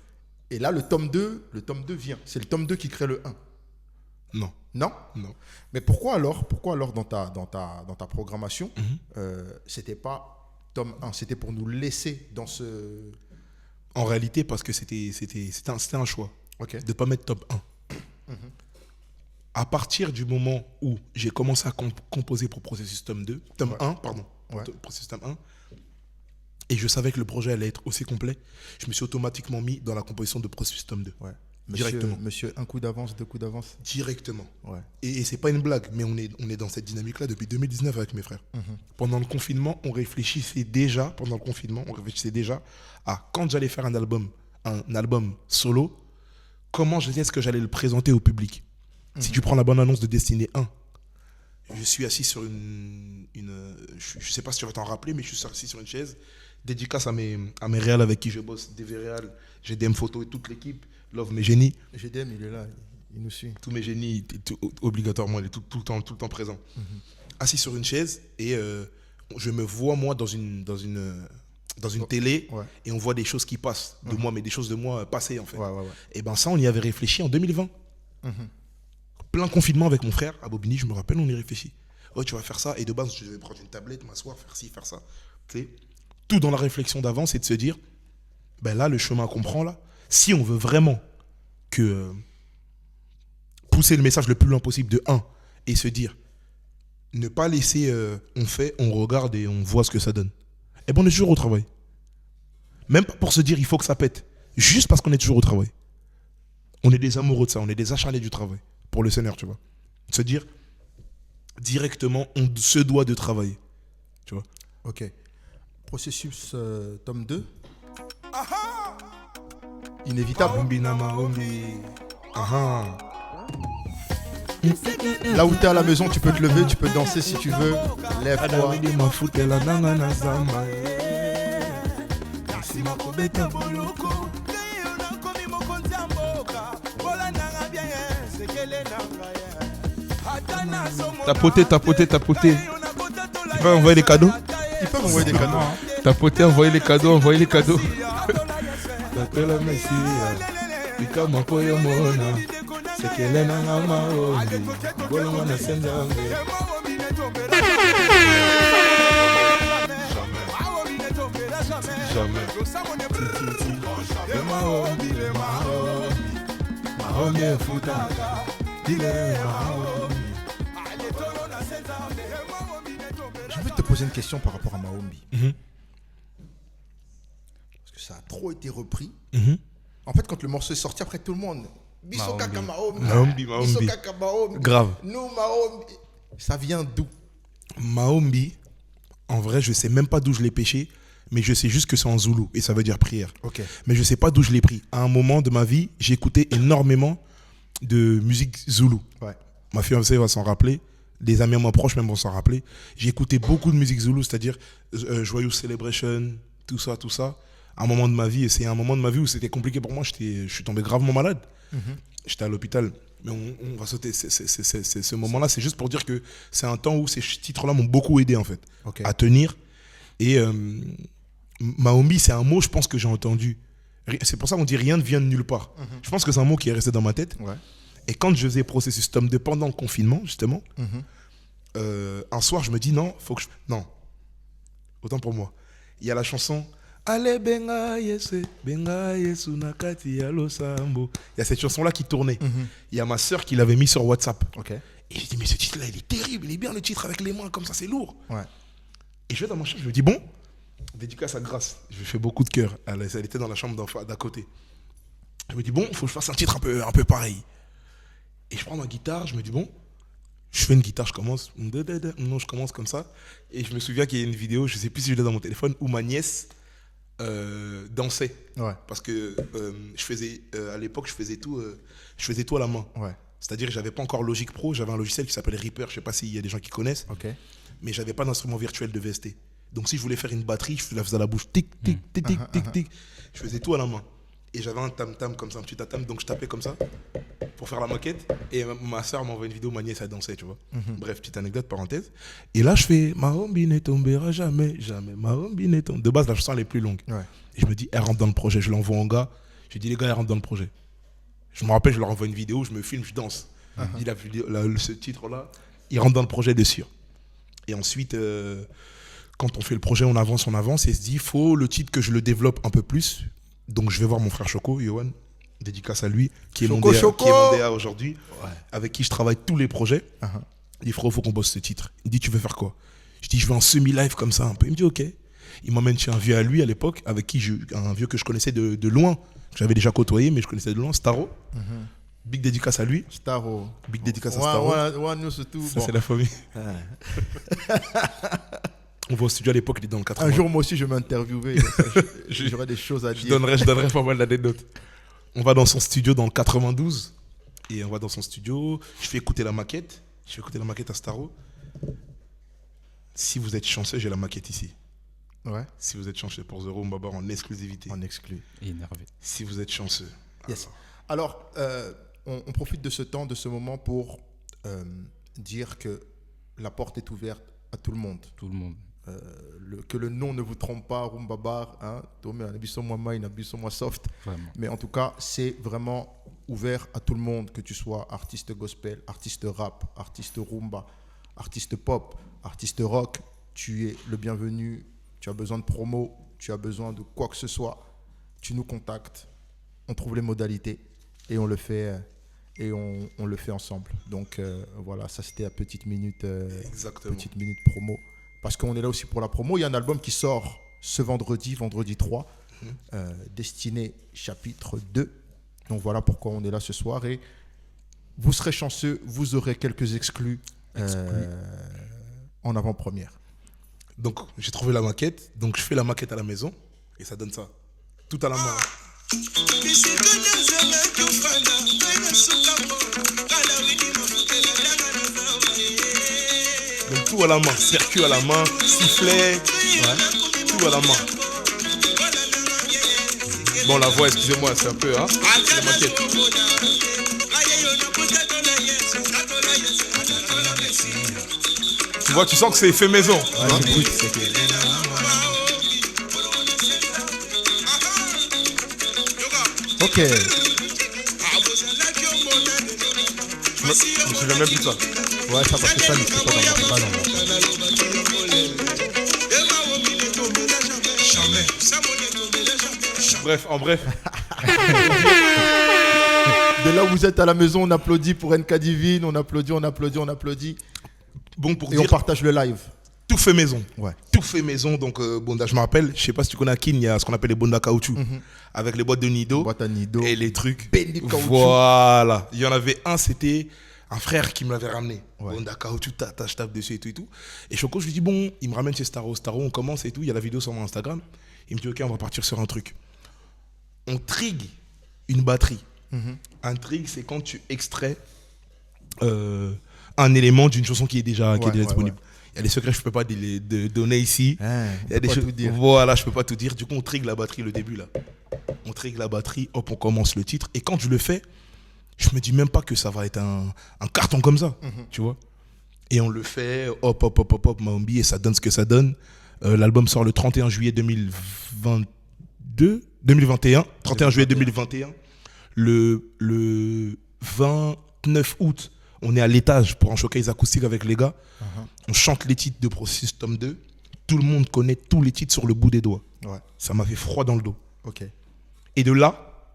Et là, le tome 2 vient. C'est le tome 2 qui crée le 1. Non. Non? Non. Mais pourquoi alors dans ta programmation, c'était pas tome 1, c'était pour nous laisser dans ce... En réalité, parce que c'était un choix. Ok. De ne pas mettre top 1. À partir du moment où j'ai commencé à composer pour Processus tome 2, tome 1, pardon, Ouais. Processus tome 1, et je savais que le projet allait être aussi complet, je me suis automatiquement mis dans la composition de Processus tome 2. Ouais. Directement. Monsieur, un coup d'avance, deux coups d'avance. Directement. Ouais. Et c'est pas une blague, mais on est dans cette dynamique-là depuis 2019 avec mes frères. Pendant le confinement, on réfléchissait déjà à quand j'allais faire un album solo, comment est-ce que j'allais le présenter au public. Si tu prends la bonne annonce de Destinée 1, je suis assis sur je sais pas si tu vas t'en rappeler, mais je suis assis sur une chaise, dédicace à mes réals avec qui je bosse, DV Réal, GDM Photo et toute l'équipe, Love mes génies. GDM, il est là, il nous suit. Tous mes génies, obligatoirement, il est tout le temps présent. Assis sur une chaise et je me vois moi dans une télé, Ouais. et on voit des choses qui passent de moi, mais des choses de moi passées en fait. Ouais. Et ben ça, on y avait réfléchi en 2020. Plein confinement avec mon frère à Bobigny, je me rappelle, on y réfléchit. oh, tu vas faire ça. Et de base, je devais prendre une tablette, m'asseoir, faire ci, faire ça. Tu sais, tout dans la réflexion d'avant, c'est de se dire, ben là, le chemin qu'on prend là, si on veut vraiment que pousser le message le plus loin possible de 1 et se dire, ne pas laisser, on fait, on regarde et on voit ce que ça donne. Et ben on est toujours au travail. Même pas pour se dire, il faut que ça pète. Juste parce qu'on est toujours au travail. On est des amoureux de ça, on est des acharnés du travail. Pour le Seigneur, tu vois. Se dire, directement, on se doit de travailler. Tu vois. Ok. Processus tome 2. Inévitable. Là où tu es à la maison, tu peux te lever, tu peux danser si tu veux. Lève-toi. Tapoter. Tu peux envoyer les cadeaux. Ils peuvent envoyer des cadeaux. Hein. Tapoter, envoyer les cadeaux. J'ai envie de te poser une question par rapport à Maombi. Parce que ça a trop été repris. En fait, quand le morceau est sorti, après tout le monde. Biso kaka Maombi. Biso kaka Maombi. Grave. Nous Maombi. Ça vient d'où? Maombi, en vrai, je sais même pas d'où je l'ai pêché, mais je sais juste que c'est en zoulou et ça veut dire prière. Ok. Mais je sais pas d'où je l'ai pris. À un moment de ma vie, j'écoutais énormément de musique zoulou. Ouais. Ma fiancée va s'en rappeler. Des amis à moi proches même vont s'en rappeler. J'ai écouté beaucoup de musique zoulou, c'est-à-dire Joyeux Celebration, tout ça. À un moment de ma vie, et c'est un moment de ma vie où c'était compliqué pour moi. Je suis tombé gravement malade. J'étais à l'hôpital. Mais on va sauter ce moment-là. C'est juste pour dire que c'est un temps où ces titres-là m'ont beaucoup aidé en fait, à tenir. Et Maombi, c'est un mot, je pense que j'ai entendu. C'est pour ça qu'on dit rien ne vient de nulle part. Je pense que c'est un mot qui est resté dans ma tête. Ouais. Et quand je faisais processus tome 2 pendant le confinement, justement, un soir, je me dis non, faut que je... Non, autant pour moi. Il y a la chanson Allez benga yesu nakati ya losambo. Il y a cette chanson-là qui tournait. Il y a ma sœur qui l'avait mis sur WhatsApp. Okay. Et je dis mais ce titre-là, il est terrible, il est bien le titre avec les mains comme ça, c'est lourd. Ouais. Et je vais dans ma chambre, je me dis bon, dédicace à Grâce. Je lui fais beaucoup de cœur. Elle était dans la chambre d'à côté. Je me dis bon, il faut que je fasse un titre un peu pareil. Et je prends ma guitare, je me dis bon, je fais une guitare, je commence. Non, je commence comme ça. Et je me souviens qu'il y a une vidéo, je ne sais plus si je l'ai dans mon téléphone, où ma nièce dansait. Ouais. Parce que je faisais, à l'époque, je faisais tout à la main. Ouais. C'est-à-dire que je n'avais pas encore Logic Pro, j'avais un logiciel qui s'appelle Reaper, je ne sais pas s'il y a des gens qui connaissent. Okay. Mais je n'avais pas d'instrument virtuel de VST. Donc si je voulais faire une batterie, je la faisais à la bouche. Tic, tic, tic, tic, tic, tic. Je faisais tout à la main. Et j'avais un tam-tam comme ça, un petit tam, donc je tapais comme ça pour faire la maquette. Et ma soeur m'a envoyé une vidéo, ma nièce, elle dansait, tu vois. Bref, petite anecdote, parenthèse. Et là, je fais Maombi ne tombera jamais, jamais. Maombi ne tombera. De base, la chanson, elle est plus longue. Ouais. Et je me dis, elle rentre dans le projet. Je l'envoie en gars. Je dis, les gars, elle rentre dans le projet. Je me rappelle, je leur envoie une vidéo, je me filme, je danse. Je dis, ce titre-là, il rentre dans le projet de sûr. Et ensuite, quand on fait le projet, on avance, et se dit, il faut le titre que je le développe un peu plus. Donc je vais voir mon frère Choco, Yohan, dédicace à lui, qui est mon DA aujourd'hui, avec qui je travaille tous les projets. Il dit, frérot, il faut qu'on bosse ce titre. Il dit, tu veux faire quoi? Je dis, je veux un semi-live comme ça un peu. Il me dit, ok. Il m'emmène chez un vieux à lui à l'époque, avec qui un vieux que je connaissais de loin, que j'avais déjà côtoyé, mais je connaissais de loin, Staro. Big dédicace à lui. Staro. Big dédicace à Staro. Nous, surtout. Ça, c'est la famille. On va au studio à l'époque, il est dans le 80. Un jour, moi aussi, je vais m'interviewer. J'aurai des choses à dire. Je donnerai pas mal d'anecdotes. On va dans son studio dans le 92. Et on va dans son studio. Je fais écouter la maquette. À Staro. Si vous êtes chanceux, j'ai la maquette ici. Ouais. Si vous êtes chanceux pour The Room Babar en exclusivité. En exclu. Et énervé. Si vous êtes chanceux. Yes. Alors, on profite de ce temps, de ce moment pour dire que la porte est ouverte à tout le monde. Tout le monde. Que le nom ne vous trompe pas, Rumbabar, hein, soft. Vraiment. Mais en tout cas, c'est vraiment ouvert à tout le monde, que tu sois artiste gospel, artiste rap, artiste rumba, artiste pop, artiste rock, tu es le bienvenu. Tu as besoin de promo, tu as besoin de quoi que ce soit, tu nous contactes, on trouve les modalités et on le fait ensemble. Donc voilà, ça c'était la petite minute promo. Parce qu'on est là aussi pour la promo. Il y a un album qui sort ce vendredi 3, Destiné chapitre 2. Donc voilà pourquoi on est là ce soir. Et vous serez chanceux, vous aurez quelques exclus. En avant-première. Donc j'ai trouvé la maquette, donc je fais la maquette à la maison et ça donne ça. Tout à la main. Donc tout à la main, circuit à la main, sifflet, tout à la main. Bon, la voix, excusez-moi, c'est un peu, hein, c'est la maquette. Tu vois, tu sens que c'est fait maison. Ok. Je me souviens même plus de ça. Ouais, ça parce que ça n'existe pas dans mon Bref, en bref. De là où vous êtes à la maison, on applaudit pour NK Divine, on applaudit. Bon, pour et dire, on partage le live. tout fait maison. Ouais. Tout fait maison. Donc, Bonda, je me rappelle, je sais pas si tu connais à Kin, il y a ce qu'on appelle les Bonda caoutchouc. Avec les boîtes de Nido. Boîte à Nido. Et les trucs. Bendy caoutchouc. Voilà. Il y en avait un, c'était un frère qui me l'avait ramené. Ouais. Bonda caoutchouc, je tape dessus et tout et tout. Et Choco, je lui dis, bon, il me ramène chez Staro. Staro, on commence et tout. Il y a la vidéo sur mon Instagram. Il me dit, ok, on va partir sur un truc. On trigue une batterie. Un trig, c'est quand tu extrais un élément d'une chanson qui est déjà disponible. Il y a des secrets que je ne peux pas donner ici. Il y a des choses. Voilà, je ne peux pas tout dire. Du coup, on trigue la batterie, le début là. On trigue la batterie, hop, on commence le titre. Et quand je le fais, je me dis même pas que ça va être un carton comme ça. Tu vois. Et on le fait, hop, Maombi, et ça donne ce que ça donne. L'album sort le 31 juillet 2021. 31 juillet 2021. Le 29 août, on est à l'étage pour un showcase acoustique avec les gars. On chante les titres de Processus tome 2. Tout le monde connaît tous les titres sur le bout des doigts. Ouais. Ça m'a fait froid dans le dos. Ok. Et de là,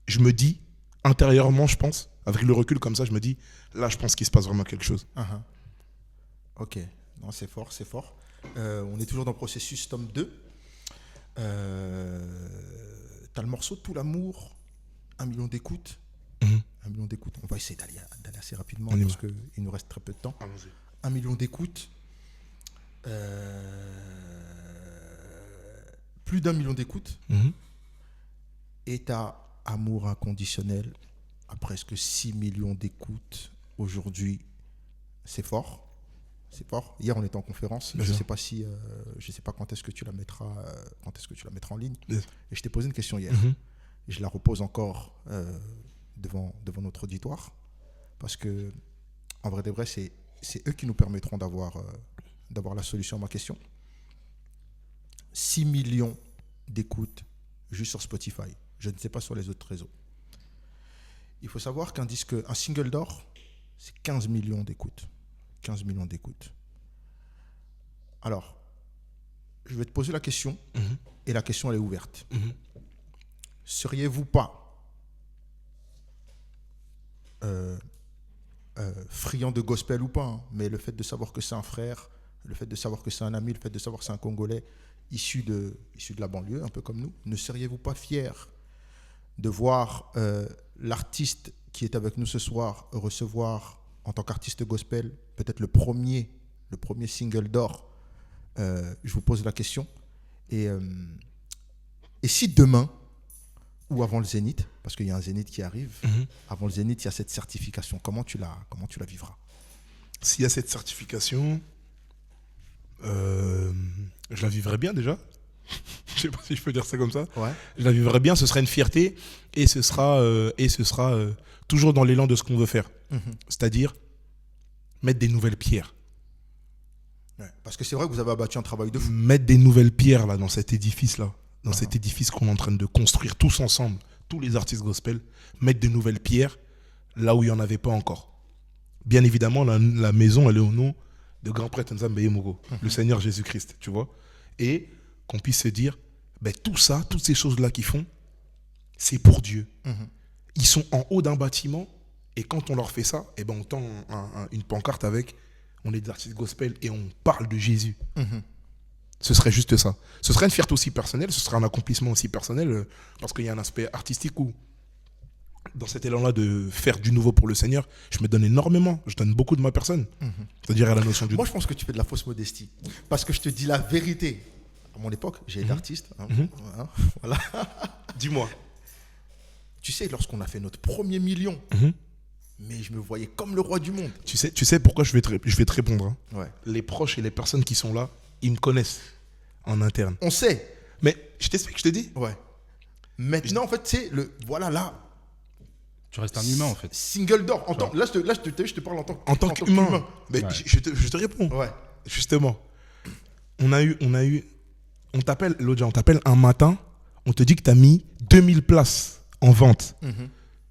je me dis, intérieurement, je pense, avec le recul comme ça, je me dis, là, je pense qu'il se passe vraiment quelque chose. Ok. Non, c'est fort, c'est fort. On est toujours dans le Processus tome 2. T'as le morceau Tout l'amour, 1 million d'écoutes. 1 million d'écoutes. On va essayer d'aller assez rapidement parce qu'il nous reste très peu de temps. 1 million d'écoutes. Plus d'1 million d'écoutes. Et t'as Amour inconditionnel à presque 6 millions d'écoutes aujourd'hui. C'est fort. C'est fort. Hier, on était en conférence. Je ne sais pas quand est-ce que tu la mettras, en ligne. Et je t'ai posé une question hier. Et je la repose encore devant notre auditoire. Parce que, en vrai de vrai, c'est eux qui nous permettront d'avoir la solution à ma question. 6 millions d'écoutes juste sur Spotify. Je ne sais pas sur les autres réseaux. Il faut savoir qu'un single d'or, c'est 15 millions d'écoutes. 15 millions d'écoutes. Alors, je vais te poser la question, et la question elle est ouverte. Seriez-vous pas friand de gospel ou pas, hein, mais le fait de savoir que c'est un frère, le fait de savoir que c'est un ami, le fait de savoir que c'est un Congolais issu de la banlieue, un peu comme nous, ne seriez-vous pas fier de voir l'artiste qui est avec nous ce soir recevoir en tant qu'artiste gospel, peut-être le premier single d'or? Je vous pose la question. Et si demain, ou avant le Zénith, parce qu'il y a un Zénith qui arrive, avant le Zénith, il y a cette certification. Comment tu la vivras? S'il y a cette certification, je la vivrai bien déjà. Je sais pas si je peux dire ça comme ça. Ouais. Je la vivrai bien, ce sera une fierté et ce sera toujours dans l'élan de ce qu'on veut faire. C'est-à-dire mettre des nouvelles pierres. Ouais, parce que c'est vrai que vous avez abattu un travail de fou. Mettre des nouvelles pierres là, dans cet édifice-là. Dans cet édifice qu'on est en train de construire tous ensemble, tous les artistes gospel, mettre des nouvelles pierres là où il n'y en avait pas encore. Bien évidemment, la maison, elle est au nom de grand prêtre Nzambe Moko, le Seigneur Jésus-Christ, tu vois. Et qu'on puisse se dire, ben, tout ça, toutes ces choses-là qu'ils font, c'est pour Dieu. Ils sont en haut d'un bâtiment et quand on leur fait ça, eh ben, on tend une pancarte avec on est des artistes gospel et on parle de Jésus. Ce serait juste ça. Ce serait une fierté aussi personnelle, ce serait un accomplissement aussi personnel parce qu'il y a un aspect artistique où dans cet élan-là de faire du nouveau pour le Seigneur, je me donne énormément, je donne beaucoup de ma personne. C'est-à-dire à la notion du... Moi, je pense que tu fais de la fausse modestie. Parce que je te dis la vérité. À mon époque, j'ai été artiste. Voilà. Dis-moi. Tu sais, lorsqu'on a fait notre premier million, mais je me voyais comme le roi du monde. Tu sais pourquoi je vais te répondre. Hein. Ouais. Les proches et les personnes qui sont là, ils me connaissent en interne. On sait. Mais je t'explique, je te dis. Ouais. Maintenant, en fait, c'est le... Voilà, là. Tu restes un humain en fait. Single d'or. Là, je te parle En tant qu'humain. Mais Ouais. je te réponds. Ouais. Justement. On t'appelle, l'autre, on t'appelle un matin, on te dit que tu as mis 2000 places en vente.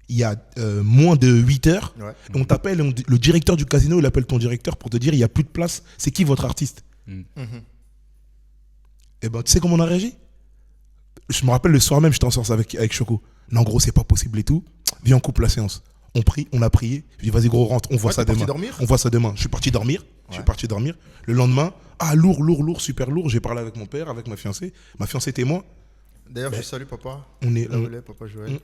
Il y a moins de 8 heures. Ouais. On t'appelle, le directeur du casino, il appelle ton directeur pour te dire il n'y a plus de place. C'est qui votre artiste? Et ben, tu sais comment on a réagi? Je me rappelle le soir même, j'étais en séance avec Choco. Non, gros, c'est pas possible et tout. Viens, on coupe la séance. On a prié. Je dis, vas-y, gros, rentre, on voit ça t'es parti demain. dormir? On voit ça demain. Je suis parti dormir. Le lendemain, lourd, super lourd. J'ai parlé avec mon père, avec ma fiancée. Ma fiancée témoin. D'ailleurs, je salue papa. On est, Papa Joël.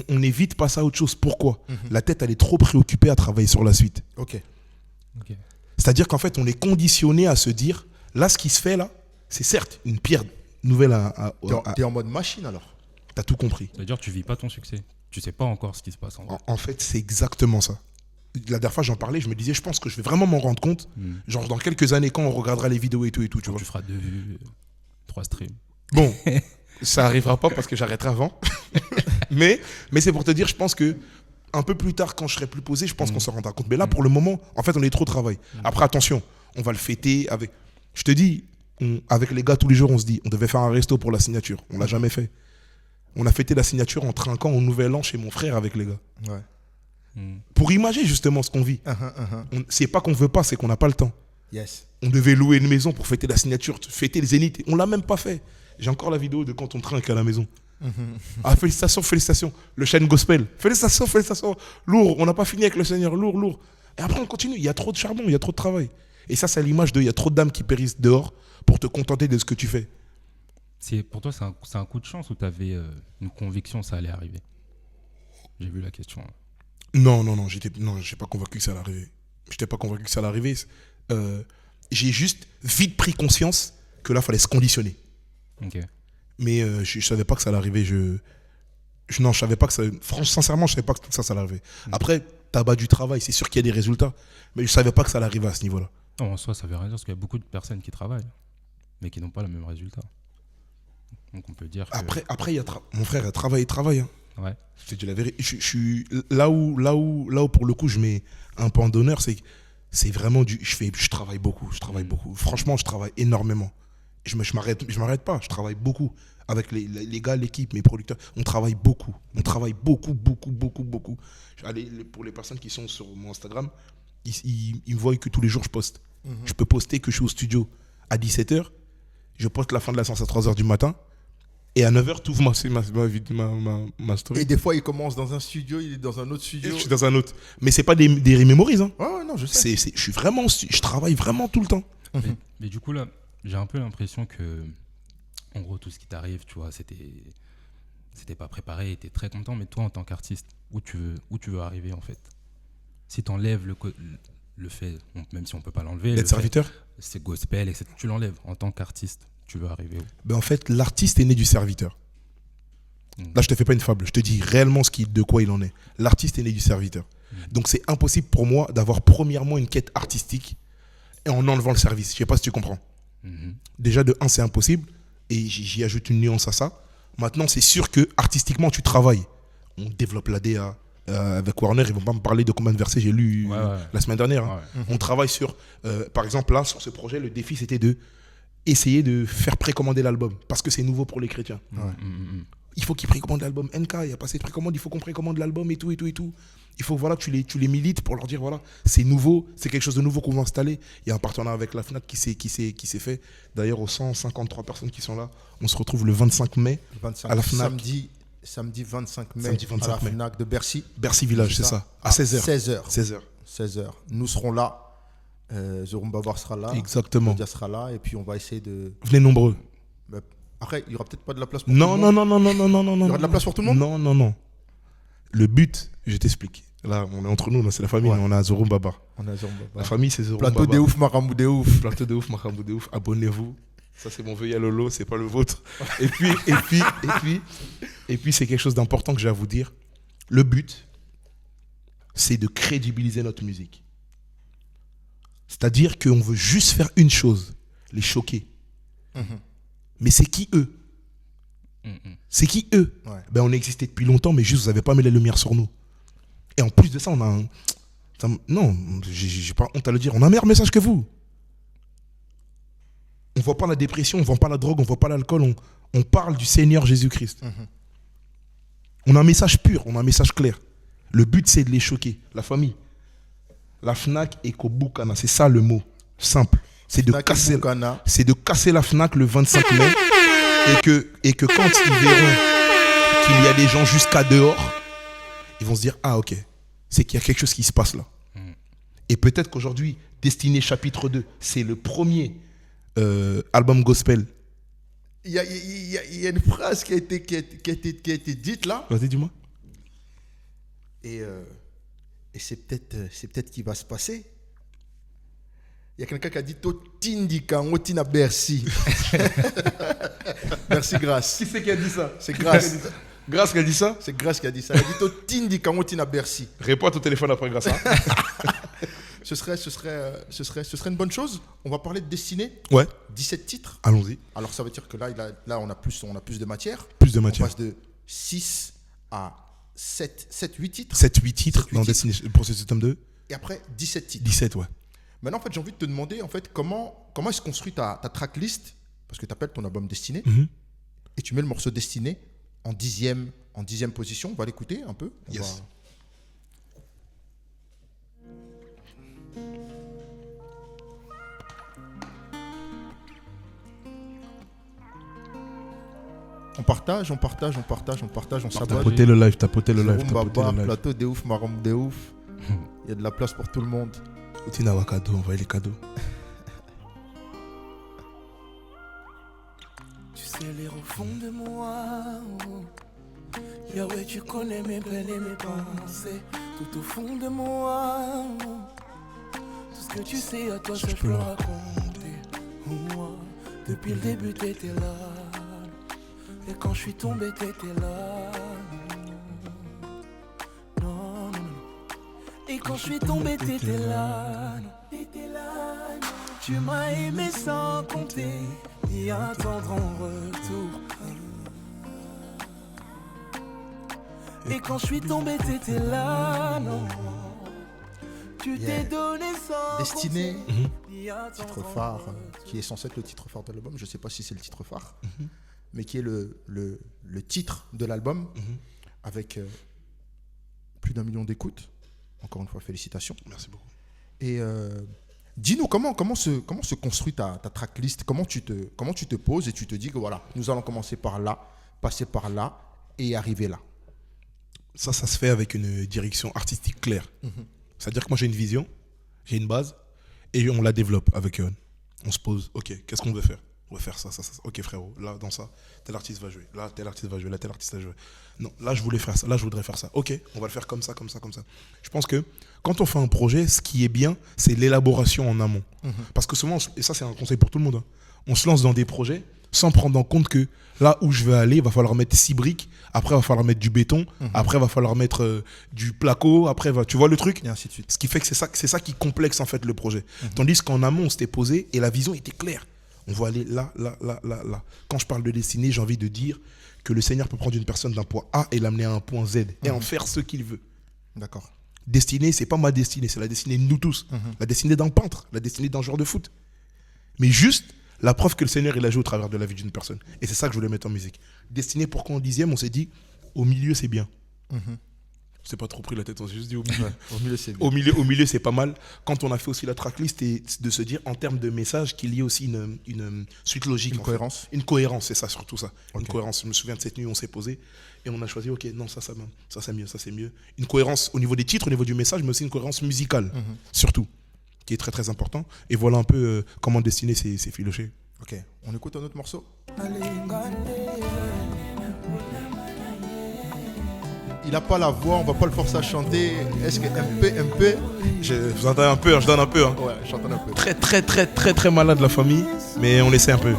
on est vite passé à autre chose. Pourquoi? La tête, elle est trop préoccupée à travailler sur la suite. Ok. C'est-à-dire qu'en fait, on est conditionné à se dire, là, ce qui se fait là, c'est certes une pierre nouvelle à T'es en mode machine alors? T'as tout compris. C'est-à-dire que tu vis pas ton succès. Tu sais pas encore ce qui se passe en vrai. En fait, c'est exactement ça. La dernière fois, j'en parlais, je me disais, je pense que je vais vraiment m'en rendre compte. Genre, dans quelques années, quand on regardera les vidéos et tout, tu vois. Tu feras 2 vues, 3 streams. Bon, ça arrivera pas parce que j'arrêterai avant. mais c'est pour te dire, je pense que un peu plus tard, quand je serai plus posé, je pense qu'on s'en rendra compte. Mais là, pour le moment, en fait, on est trop au travail. Après, attention, on va le fêter avec... Je te dis, avec les gars, tous les jours, on se dit, on devait faire un resto pour la signature. On l'a jamais fait. On a fêté la signature en trinquant au Nouvel An chez mon frère avec les gars. Ouais. Pour imaginer justement ce qu'on vit. C'est pas qu'on veut pas, c'est qu'on n'a pas le temps. Yes. On devait louer une maison pour fêter la signature, fêter le Zénith. On l'a même pas fait. J'ai encore la vidéo de quand on trinque à la maison. Ah, félicitations. Le chêne gospel. Félicitations. Lourd, on n'a pas fini avec le Seigneur. Lourd. Et après, on continue. Il y a trop de charbon, il y a trop de travail. Et ça, c'est l'image de il y a trop d'âmes qui périssent dehors pour te contenter de ce que tu fais. Pour toi, c'est un coup de chance ou tu avais une conviction que ça allait arriver? J'ai vu la question. Non, j'ai pas convaincu que ça allait arriver. J'étais pas convaincu que ça allait arriver. J'ai juste vite pris conscience que là, il fallait se conditionner. Ok. Mais je savais pas que ça allait arriver. Je savais pas que ça... Sincèrement, je savais pas que ça allait arriver. Après, tabac du travail, c'est sûr qu'il y a des résultats. Mais je savais pas que ça allait arriver à ce niveau-là. Non, en soi, ça veut rien dire parce qu'il y a beaucoup de personnes qui travaillent, mais qui n'ont pas le même résultat. Donc on peut dire que... Après mon frère a travaillé. Hein. Ouais. Je te dis la vérité. Je suis là où pour le coup je mets un point d'honneur, c'est vraiment je travaille beaucoup. Franchement, je travaille énormément. Je m'arrête pas. Je travaille beaucoup avec les gars, l'équipe, mes producteurs. On travaille beaucoup. beaucoup. Allez, pour les personnes qui sont sur mon Instagram, ils me voient que tous les jours je poste. Je peux poster que je suis au studio à 17h. Je poste la fin de la séance à 3h du matin. Et à 9h, tu ouvres ma story. Et des fois, il commence dans un studio, il est dans un autre studio. Je suis dans un autre. Mais c'est pas des remémorises. Hein. Ouais, non, je sais. Je travaille vraiment tout le temps. Mais du coup, là, j'ai un peu l'impression que, en gros, tout ce qui t'arrive, tu vois, c'était pas préparé, t'es très content, mais toi, en tant qu'artiste, où tu veux arriver, en fait? Si t'enlèves le fait, même si on peut pas l'enlever, D'être serviteur? C'est gospel, etc. Tu l'enlèves en tant qu'artiste. Tu veux arriver où? Ben en fait, l'artiste est né du serviteur. Là, je te fais pas une fable. Je te dis réellement de quoi il en est. L'artiste est né du serviteur. Donc, c'est impossible pour moi d'avoir premièrement une quête artistique et en enlevant le service. Je sais pas si tu comprends. Déjà, de 1, c'est impossible. Et j'y ajoute une nuance à ça. Maintenant, c'est sûr que artistiquement, tu travailles. On développe la DA. Avec Warner, ils vont pas me parler de combien de versets j'ai lu la semaine dernière. Hein. On travaille sur, par exemple, là, sur ce projet, le défi, c'était de essayer de faire précommander l'album parce que c'est nouveau pour les chrétiens. il faut qu'ils précommandent l'album NK, il n'y a pas cette précommande, il faut qu'on précommande l'album et tout. Il faut, voilà, tu les milites pour leur dire, voilà, c'est nouveau, c'est quelque chose de nouveau qu'on va installer. Il y a un partenariat avec la FNAC qui s'est fait. D'ailleurs, aux 153 personnes qui sont là, on se retrouve le 25 mai à la FNAC. Samedi 25 mai Samedi 25 à la mai. FNAC de Bercy. Bercy Village, c'est ça. À 16h. 16h. Nous serons là. Jérôme Babar sera là. Exactement. Claudia sera là. Et puis on va essayer de... Venez nombreux. Après, il n'y aura peut-être pas de la place pour tout le monde. Non. Il y aura de la place pour tout le monde? Non. Le but, je t'explique. Là, on est entre nous, là, c'est la famille, Ouais. on a Jérôme Babar. On a Jérôme Babar. La famille, c'est Jérôme Plateau Babar. de ouf, Maramou de ouf. Plateau de ouf, Makambo de ouf. Abonnez-vous. Ça, c'est mon vœu à Lolo, c'est pas le vôtre. Et puis, c'est quelque chose d'important que j'ai à vous dire. Le but, c'est de crédibiliser notre musique. C'est-à-dire qu'on veut juste faire une chose, les choquer. Mais c'est qui eux? C'est qui eux? Ouais. Ben, on existait depuis longtemps, mais juste vous n'avez pas mis la lumière sur nous. Et en plus de ça, on a un... Non, j'ai pas honte à le dire, on a un meilleur message que vous. On ne voit pas la dépression, on ne vend pas la drogue, on ne voit pas l'alcool, on parle du Seigneur Jésus-Christ. On a un message pur, on a un message clair. Le but, c'est de les choquer. La famille. La FNAC et Kobukana, c'est ça le mot. Simple. C'est de casser la FNAC le 25 mai et que quand ils verront qu'il y a des gens jusqu'à dehors, ils vont se dire, ah ok, c'est qu'il y a quelque chose qui se passe là. Et peut-être qu'aujourd'hui, Destiné chapitre 2, c'est le premier album gospel. Il y a une phrase qui a été dite là. Vas-y, dis-moi. Et c'est peut-être qui va se passer. Il y a quelqu'un qui a dit Totindi Kangotina Bercy. Merci Grâce. Qui c'est qui a dit ça? C'est Grâce. Grâce qui a dit ça? C'est Grâce qui a dit ça. Il a dit Totindi Kangotina Bercy. Réponds à ton téléphone après Grâce. Hein? Ce serait une bonne chose. On va parler de Destiné. Ouais. 17 titres. Allons-y. Alors ça veut dire que là on a plus de matière. Plus de On matière. passe de 6 à 8 titres. 7-8 titres 7-8 dans titres. Destiné pour ce tome 2. Et après 17 titres. 17, ouais. Maintenant, en fait, j'ai envie de te demander, en fait, comment est-ce construit ta tracklist, parce que tu appelles ton album Destiné, et tu mets le morceau Destiné en dixième position. On va l'écouter un peu. Yes. On partage, on s'abonne. Tapoter le live. Jérôme Baba, plateau de ouf, Maram de ouf. Il y a de la place pour tout le monde. Outina wa cadeau, envoyez les cadeaux. Tu sais lire au fond de moi. Oh. Yahweh, tu connais mes peines et mes pensées. Tout au fond de moi. Oh. Tout ce que tu sais, à toi, Ça, je je peux peux le le raconter. Oh. Depuis le début, t'étais là. Et quand je suis tombé, t'étais là. Non, non, non. Et quand je suis tombé, t'étais là. T'étais là. Tu m'as aimé sans compter, ni attendre en retour. Et quand je suis tombé, t'étais là, non. Tu Yeah. t'es donné sans Destiné, compter, ni attendre titre en phare, retour. qui est censé être le titre phare de l'album. Je ne sais pas si c'est le titre phare, mais qui est le titre de l'album, avec plus d'1 million d'écoutes. Encore une fois, félicitations. Merci beaucoup. Et dis-nous comment se construit ta tracklist, comment tu te poses et tu te dis que voilà, nous allons commencer par là, passer par là et arriver là. Ça se fait avec une direction artistique claire. C'est-à-dire que moi, j'ai une vision, j'ai une base, et on la développe avec Eon. On se pose, ok, qu'est-ce qu'on veut faire? On va faire ça. Ok, frérot, là, dans ça, tel artiste va jouer. Là, tel artiste va jouer. Là, tel artiste va jouer. Non, là, je voulais faire ça. Là, je voudrais faire ça. Ok, on va le faire comme ça. Je pense que quand on fait un projet, ce qui est bien, c'est l'élaboration en amont. Parce que souvent, et ça, c'est un conseil pour tout le monde, hein, on se lance dans des projets sans prendre en compte que là où je veux aller, il va falloir mettre 6 briques, après, il va falloir mettre du béton, après, il va falloir mettre du placo, après, tu vois le truc? Et ainsi de suite. Ce qui fait que c'est ça qui complexe en fait le projet. Tandis qu'en amont, on s'était posé et la vision était claire. On va aller là. Quand je parle de destinée, j'ai envie de dire que le Seigneur peut prendre une personne d'un point A et l'amener à un point Z et en faire ce qu'il veut. D'accord. Destinée, c'est pas ma destinée, c'est la destinée de nous tous. La destinée d'un peintre, la destinée d'un joueur de foot. Mais juste, La preuve que le Seigneur, il agit au travers de la vie d'une personne. Et c'est ça que je voulais mettre en musique. Destiné, pourquoi en 10e, on s'est dit, au milieu, c'est bien. Je n'ai pas trop pris la tête, on s'est juste dit au milieu. Au milieu, c'est bien. Au milieu, c'est pas mal. Quand on a fait aussi la tracklist, et de se dire en termes de message qu'il y ait aussi une suite logique. Une en fait. cohérence. Une cohérence, c'est ça, surtout ça. Une Ok. cohérence. Je me souviens de cette nuit où on s'est posé et on a choisi, ok, non, ça c'est mieux, ça c'est mieux. Une cohérence au niveau des titres, au niveau du message, mais aussi une cohérence musicale, surtout, qui est très très important. Et voilà un peu comment Destiné s'est filoché. Ok, on écoute un autre morceau. Il n'a pas la voix, on va pas le forcer à chanter. Est-ce que un peu Je vous entends un peu, je donne un peu. Hein. Ouais, chante un peu. Très très très très très malade la famille, mais on essaie un peu.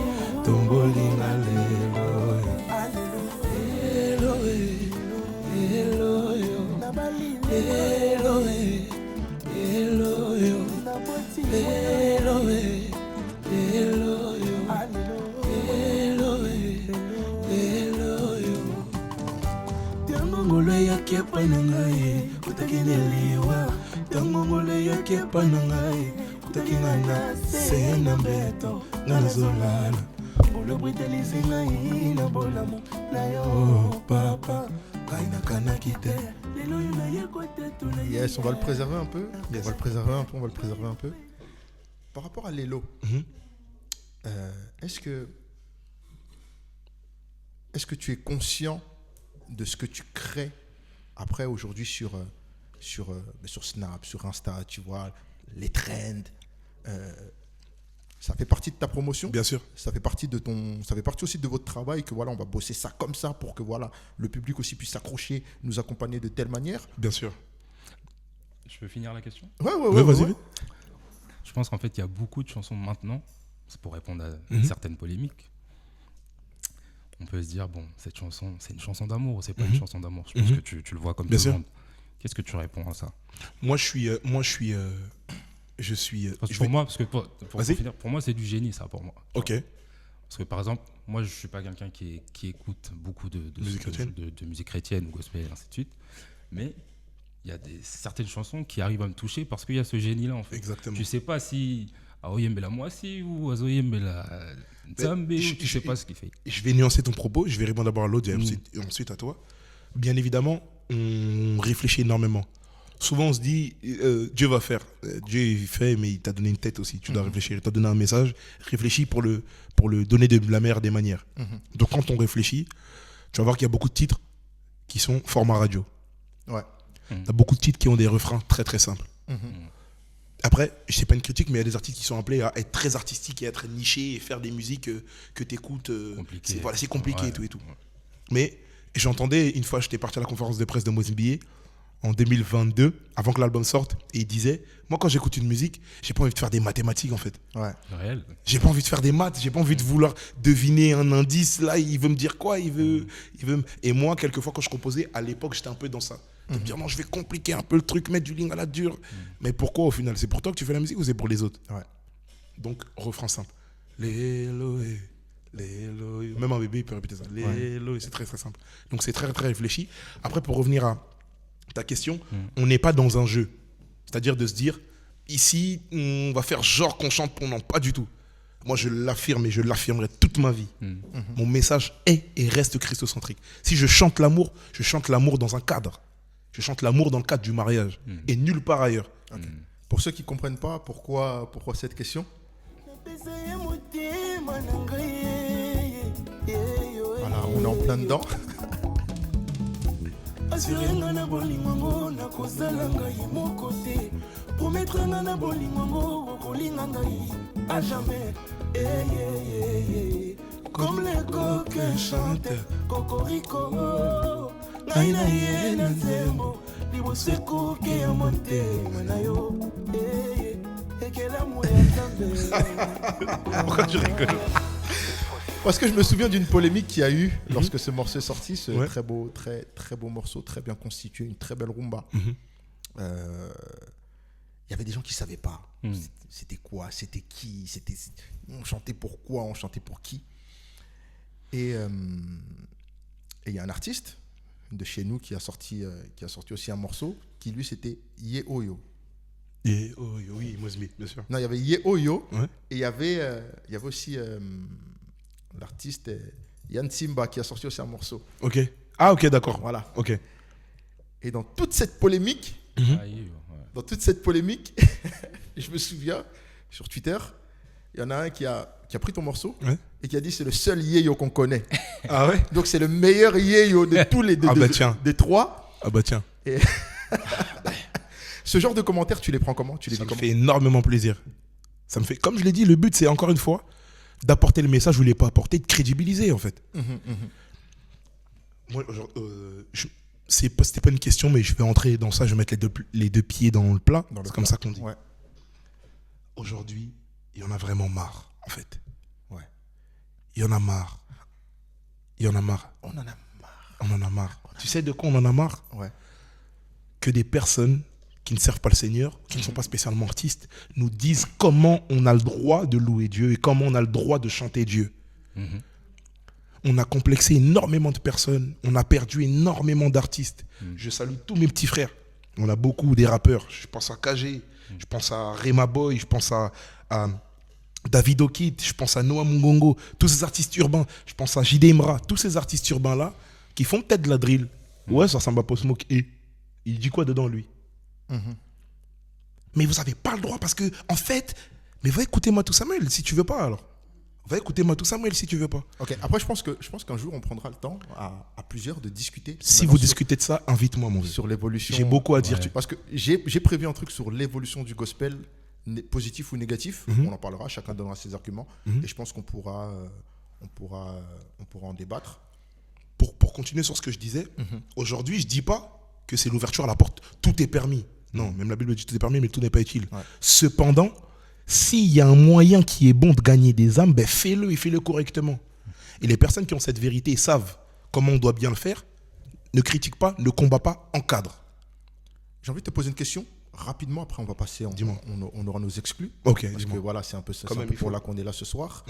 Ngolo yake epai na ngai utaki neliwa ntango ngolo yake epai na ngai utaki ngai na se na mbeto ngai nazolala olobwitelisi ngai na bolamu na yo papa ngai nakanaki te lelo yo nayekwa te tuna Yes, on va le préserver un peu. Yes. On va le préserver un peu, on va le préserver un peu. Par rapport à Lelo, est-ce que tu es conscient de ce que tu crées après aujourd'hui sur Snap, sur Insta, tu vois, les trends, ça fait partie de ta promotion, Bien sûr. ça fait partie aussi de votre travail, que voilà, on va bosser ça comme ça pour que voilà, le public aussi puisse s'accrocher, nous accompagner de telle manière. Bien sûr. Je peux finir la question? Ouais, vas-y. ouais. Je pense qu'en fait, il y a beaucoup de chansons maintenant, c'est pour répondre à certaines polémiques. On peut se dire, bon, cette chanson, c'est une chanson d'amour ou c'est pas une chanson d'amour? Je pense que tu le vois comme Bien tout sûr. le monde. Qu'est-ce que tu réponds à ça? Parce que pour Vas-y. finir, pour moi, c'est du génie, ça, pour moi. Ok. Parce que par exemple, moi, je suis pas quelqu'un qui écoute beaucoup de Musique chrétienne. de musique chrétienne ou gospel et ainsi de suite. Mais il y a certaines chansons qui arrivent à me toucher parce qu'il y a ce génie-là, en fait. Exactement. Tu sais pas si Aoyembela Mwasi ou Azoyembela Nzambe, tu sais pas ce qu'il fait. Je vais nuancer ton propos, je vais répondre d'abord à l'autre et ensuite à toi. Bien évidemment, on réfléchit énormément. Souvent, on se dit, Dieu va faire. Dieu, il fait, mais il t'a donné une tête aussi. Tu dois réfléchir. Il t'a donné un message. Réfléchis pour le donner de la meilleure des manières. Donc, quand on réfléchit, tu vas voir qu'il y a beaucoup de titres qui sont format radio. Ouais. Il y a beaucoup de titres qui ont des refrains très, très simples. Après, c'est pas une critique, mais il y a des artistes qui sont appelés à être très artistiques et à être nichés et faire des musiques que tu écoutes. Compliqué. C'est compliqué Ouais. et tout et tout. Mais j'entendais, une fois, j'étais parti à la conférence de presse de Mozambique en 2022, avant que l'album sorte, et il disait, moi quand j'écoute une musique, j'ai pas envie de faire des mathématiques en fait. Ouais. Réel. J'ai pas envie de faire des maths, j'ai pas envie de vouloir deviner un indice. Là, il veut me dire quoi, Et moi, quelquefois, quand je composais, à l'époque, j'étais un peu dans ça. De me dire, non, je vais compliquer un peu le truc, mettre du ligne à la dure. Mais pourquoi au final? C'est pour toi que tu fais la musique ou c'est pour les autres? Ouais. Donc, refrain simple. L'éloé, l'éloé. Même un bébé, il peut répéter ça. L'éloé, c'est très très simple. Donc, c'est très très réfléchi. Après, pour revenir à ta question, on n'est pas dans un jeu. C'est-à-dire de se dire, ici, on va faire genre qu'on chante pour non, pas du tout. Moi, je l'affirme et je l'affirmerai toute ma vie. Mon message est et reste christocentrique. Si je chante l'amour dans un cadre. Je chante l'amour dans le cadre du mariage et nulle part ailleurs. Pour ceux qui ne comprennent pas pourquoi cette question, voilà, on est en plein dedans. Assurenga na bolingo ngo na kozala ngai moko te promettre nga na bolingo ngo okolinga ngai à jamais comme les coqs chantent cocorico ngai na ye na nzembo liboso ekoke ya motema na yo ekelamu ya nzambe. Pourquoi tu rigoles? Parce que je me souviens d'une polémique qu'il y a eu lorsque ce morceau est sorti, ce Ouais. très beau morceau, très bien constitué, une très belle rumba. Il y avait des gens qui ne savaient pas. C'était quoi, c'était qui, on chantait pour quoi, on chantait pour qui. Et il y a un artiste de chez nous qui a sorti aussi un morceau qui lui c'était Ye Oyo. Et oh, oui, Mosby, bien sûr. Non, il y avait Ye-Oh-Yo. Ouais. Et il y avait aussi l'artiste Yann Simba qui a sorti aussi un morceau. Ok. Ah, ok, d'accord. Voilà. Ok. Et dans toute cette polémique, Ah, yeah, ouais. je me souviens, sur Twitter, il y en a un qui a pris ton morceau Ouais. et qui a dit c'est le seul Ye-Yo qu'on connaît. Ah ouais. Donc c'est le meilleur Ye-Yo de tous les Ah bah tiens. des trois. Ah bah tiens. Ce genre de commentaires, tu les prends comment? Tu les Ça vis me comment? fait énormément plaisir. Ça me fait, comme je l'ai dit, le but c'est encore une fois d'apporter le message où il n'est pas apporté, de crédibiliser en fait. Moi, genre, c'était pas une question, mais je vais entrer dans ça, je vais mettre les deux pieds dans le plat. Dans le C'est comme plat. ça qu'on dit. Ouais. Aujourd'hui, il y en a vraiment marre, en fait. Ouais. Il y en a marre. Il y en a marre. On en a marre. On en a marre. Tu sais de quoi on en a marre? Ouais. Que des personnes qui ne servent pas le Seigneur, qui ne sont pas spécialement artistes, nous disent comment on a le droit de louer Dieu et comment on a le droit de chanter Dieu. Mhm. On a complexé énormément de personnes, on a perdu énormément d'artistes. Je salue tous mes petits frères. On a beaucoup des rappeurs. Je pense à KG, je pense à Rema Boy, je pense à David Okit, je pense à Noah Mungongo, tous ces artistes urbains. Je pense à JD Imra, tous ces artistes urbains-là qui font peut-être de la drill. Ouais, ça ressemble à Pop Smoke. Et il dit quoi dedans, lui? Mais vous n'avez pas le droit parce que, en fait, mais va écouter Matou Samuel si tu veux pas alors. Va écouter Matou Samuel si tu veux pas. Ok. Après, je pense qu'un jour on prendra le temps à plusieurs de discuter. Si maintenant vous sur- discutez de ça, invite-moi mon vieux. sur l'évolution. J'ai beaucoup à dire. Ouais. Parce que j'ai prévu un truc sur l'évolution du gospel, positif ou négatif. On en parlera, chacun donnera ses arguments. Et je pense qu'on pourra en débattre. Pour continuer sur ce que je disais, aujourd'hui, je dis pas que c'est l'ouverture à la porte. Tout est permis. Non, même la Bible dit tout est permis, mais tout n'est pas utile. Ouais. Cependant, s'il y a un moyen qui est bon de gagner des âmes, ben fais-le et fais-le correctement. Et les personnes qui ont cette vérité et savent comment on doit bien le faire, ne critiquent pas, ne combattent pas, encadrent. J'ai envie de te poser une question rapidement. Après, on va passer. Dis-moi. On aura nos exclus. Ok, Parce que dis-moi. voilà, c'est un peu ça. Quand C'est un même, peu il faut. pour là qu'on est là ce soir.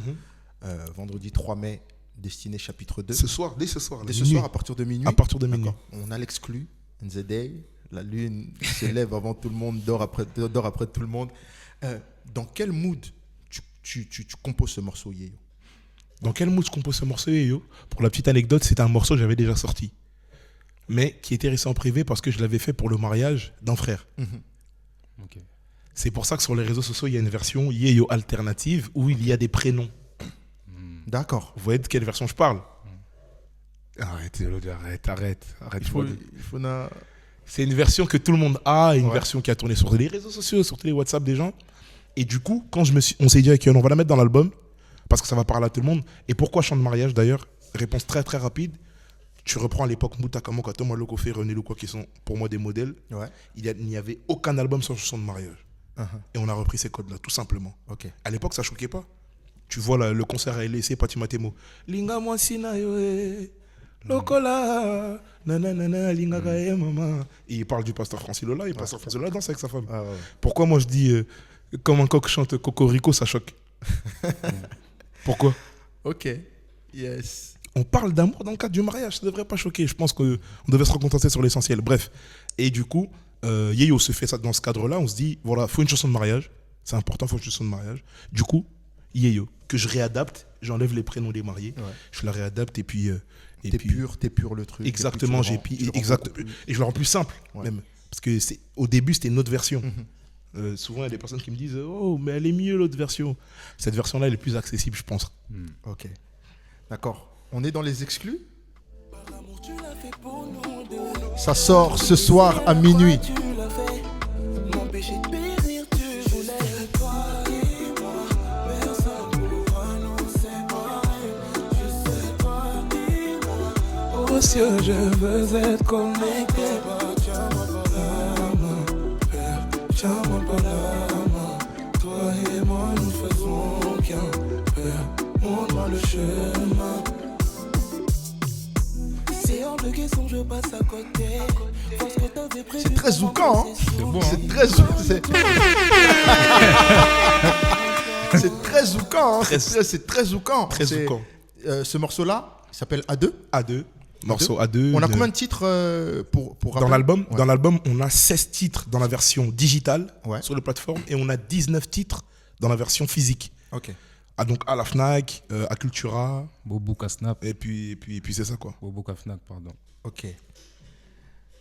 Vendredi 3 mai, Destinée chapitre 2. Ce soir, dès ce soir. Dès la ce minuit. soir, à partir de minuit. À partir de minuit. D'accord. On a l'exclu. In the day. La lune se lève avant tout le monde, dort après tout le monde. Dans quel mood tu composes ce morceau, Ye-Yo? Dans quel mood je compose ce morceau, Yo? Pour la petite anecdote, c'était un morceau que j'avais déjà sorti. Mais qui était resté en privé parce que je l'avais fait pour le mariage d'un frère. Ok. C'est pour ça que sur les réseaux sociaux, il y a une version Ye-Yo alternative où il y a des prénoms. D'accord. Vous voyez de quelle version je parle? Arrête. C'est une version que tout le monde a et une Ouais. version qui a tourné sur les réseaux sociaux, sur tous les WhatsApp des gens. Et du coup, quand on s'est dit avec Yon, on va la mettre dans l'album parce que ça va parler à tout le monde. Et pourquoi chant de mariage d'ailleurs? Réponse très très rapide. Tu reprends à l'époque Moutakamoka, Thomas Lokofé, René Loukwa qui sont pour moi des modèles. Ouais. Il n'y avait aucun album sans chanson de mariage. Et on a repris ces codes-là, tout simplement. Ok. À l'époque, ça choquait pas. Tu vois le concert à LSC, Patima Temo. Linga mwasina yoe, lokola, nanana, linga kae mama. Et il parle du pasteur Francis Lola, et pasteur Francis Lola danse avec sa femme. Ah ouais. Pourquoi moi je dis, comme un coq chante Cocorico, ça choque? Pourquoi? Ok. Yes. On parle d'amour dans le cadre du mariage, ça ne devrait pas choquer. Je pense qu'on devait se reconcentrer sur l'essentiel. Bref. Et du coup, Ye-Yo se fait ça dans ce cadre-là. On se dit, voilà, il faut une chanson de mariage. C'est important, il faut une chanson de mariage. Du coup, Ye-Yo, que je réadapte, j'enlève les prénoms des mariés, Ouais. je la réadapte et puis. T'es pur le truc. Exactement, et puis tu le rends exact, beaucoup plus- et je le rends plus simple, Ouais. même. Parce que au début, c'était une autre version. Souvent, il y a des personnes qui me disent, oh, mais elle est mieux l'autre version. Cette version-là, elle est plus accessible, je pense. Ok. D'accord. On est dans les exclus. Ça sort ce soir à minuit. Tu l'as fait, m'empêcher de périr, tu voulais. Toi et moi, personne pourra nous séparer. Je sais, toi et moi, aux cieux, je veux être connecté. Tiens-moi par la main, Père, tiens-moi par la main. Toi et moi, nous faisons qu'un. Père, montre-moi le chemin. C'est hors de question, je passe à côté. Parce que t'avais prévu C'est très zoukant, hein. C'est bon, hein. C'est très c'est très zoukant, hein. Très- C'est très zoukant. Très C'est- zoukant. Ce morceau-là, il s'appelle A2. A2. Morceau A2. On a combien de titres pour Dans rappeler l'album, Ouais. dans l'album, on a 16 titres dans la version digitale Ouais. sur les plateformes et on a 19 titres dans la version physique. Ok. Ah, donc à la Fnac, à Cultura, Boboka Snap. et puis c'est ça quoi. Boboka Fnac, pardon. Ok.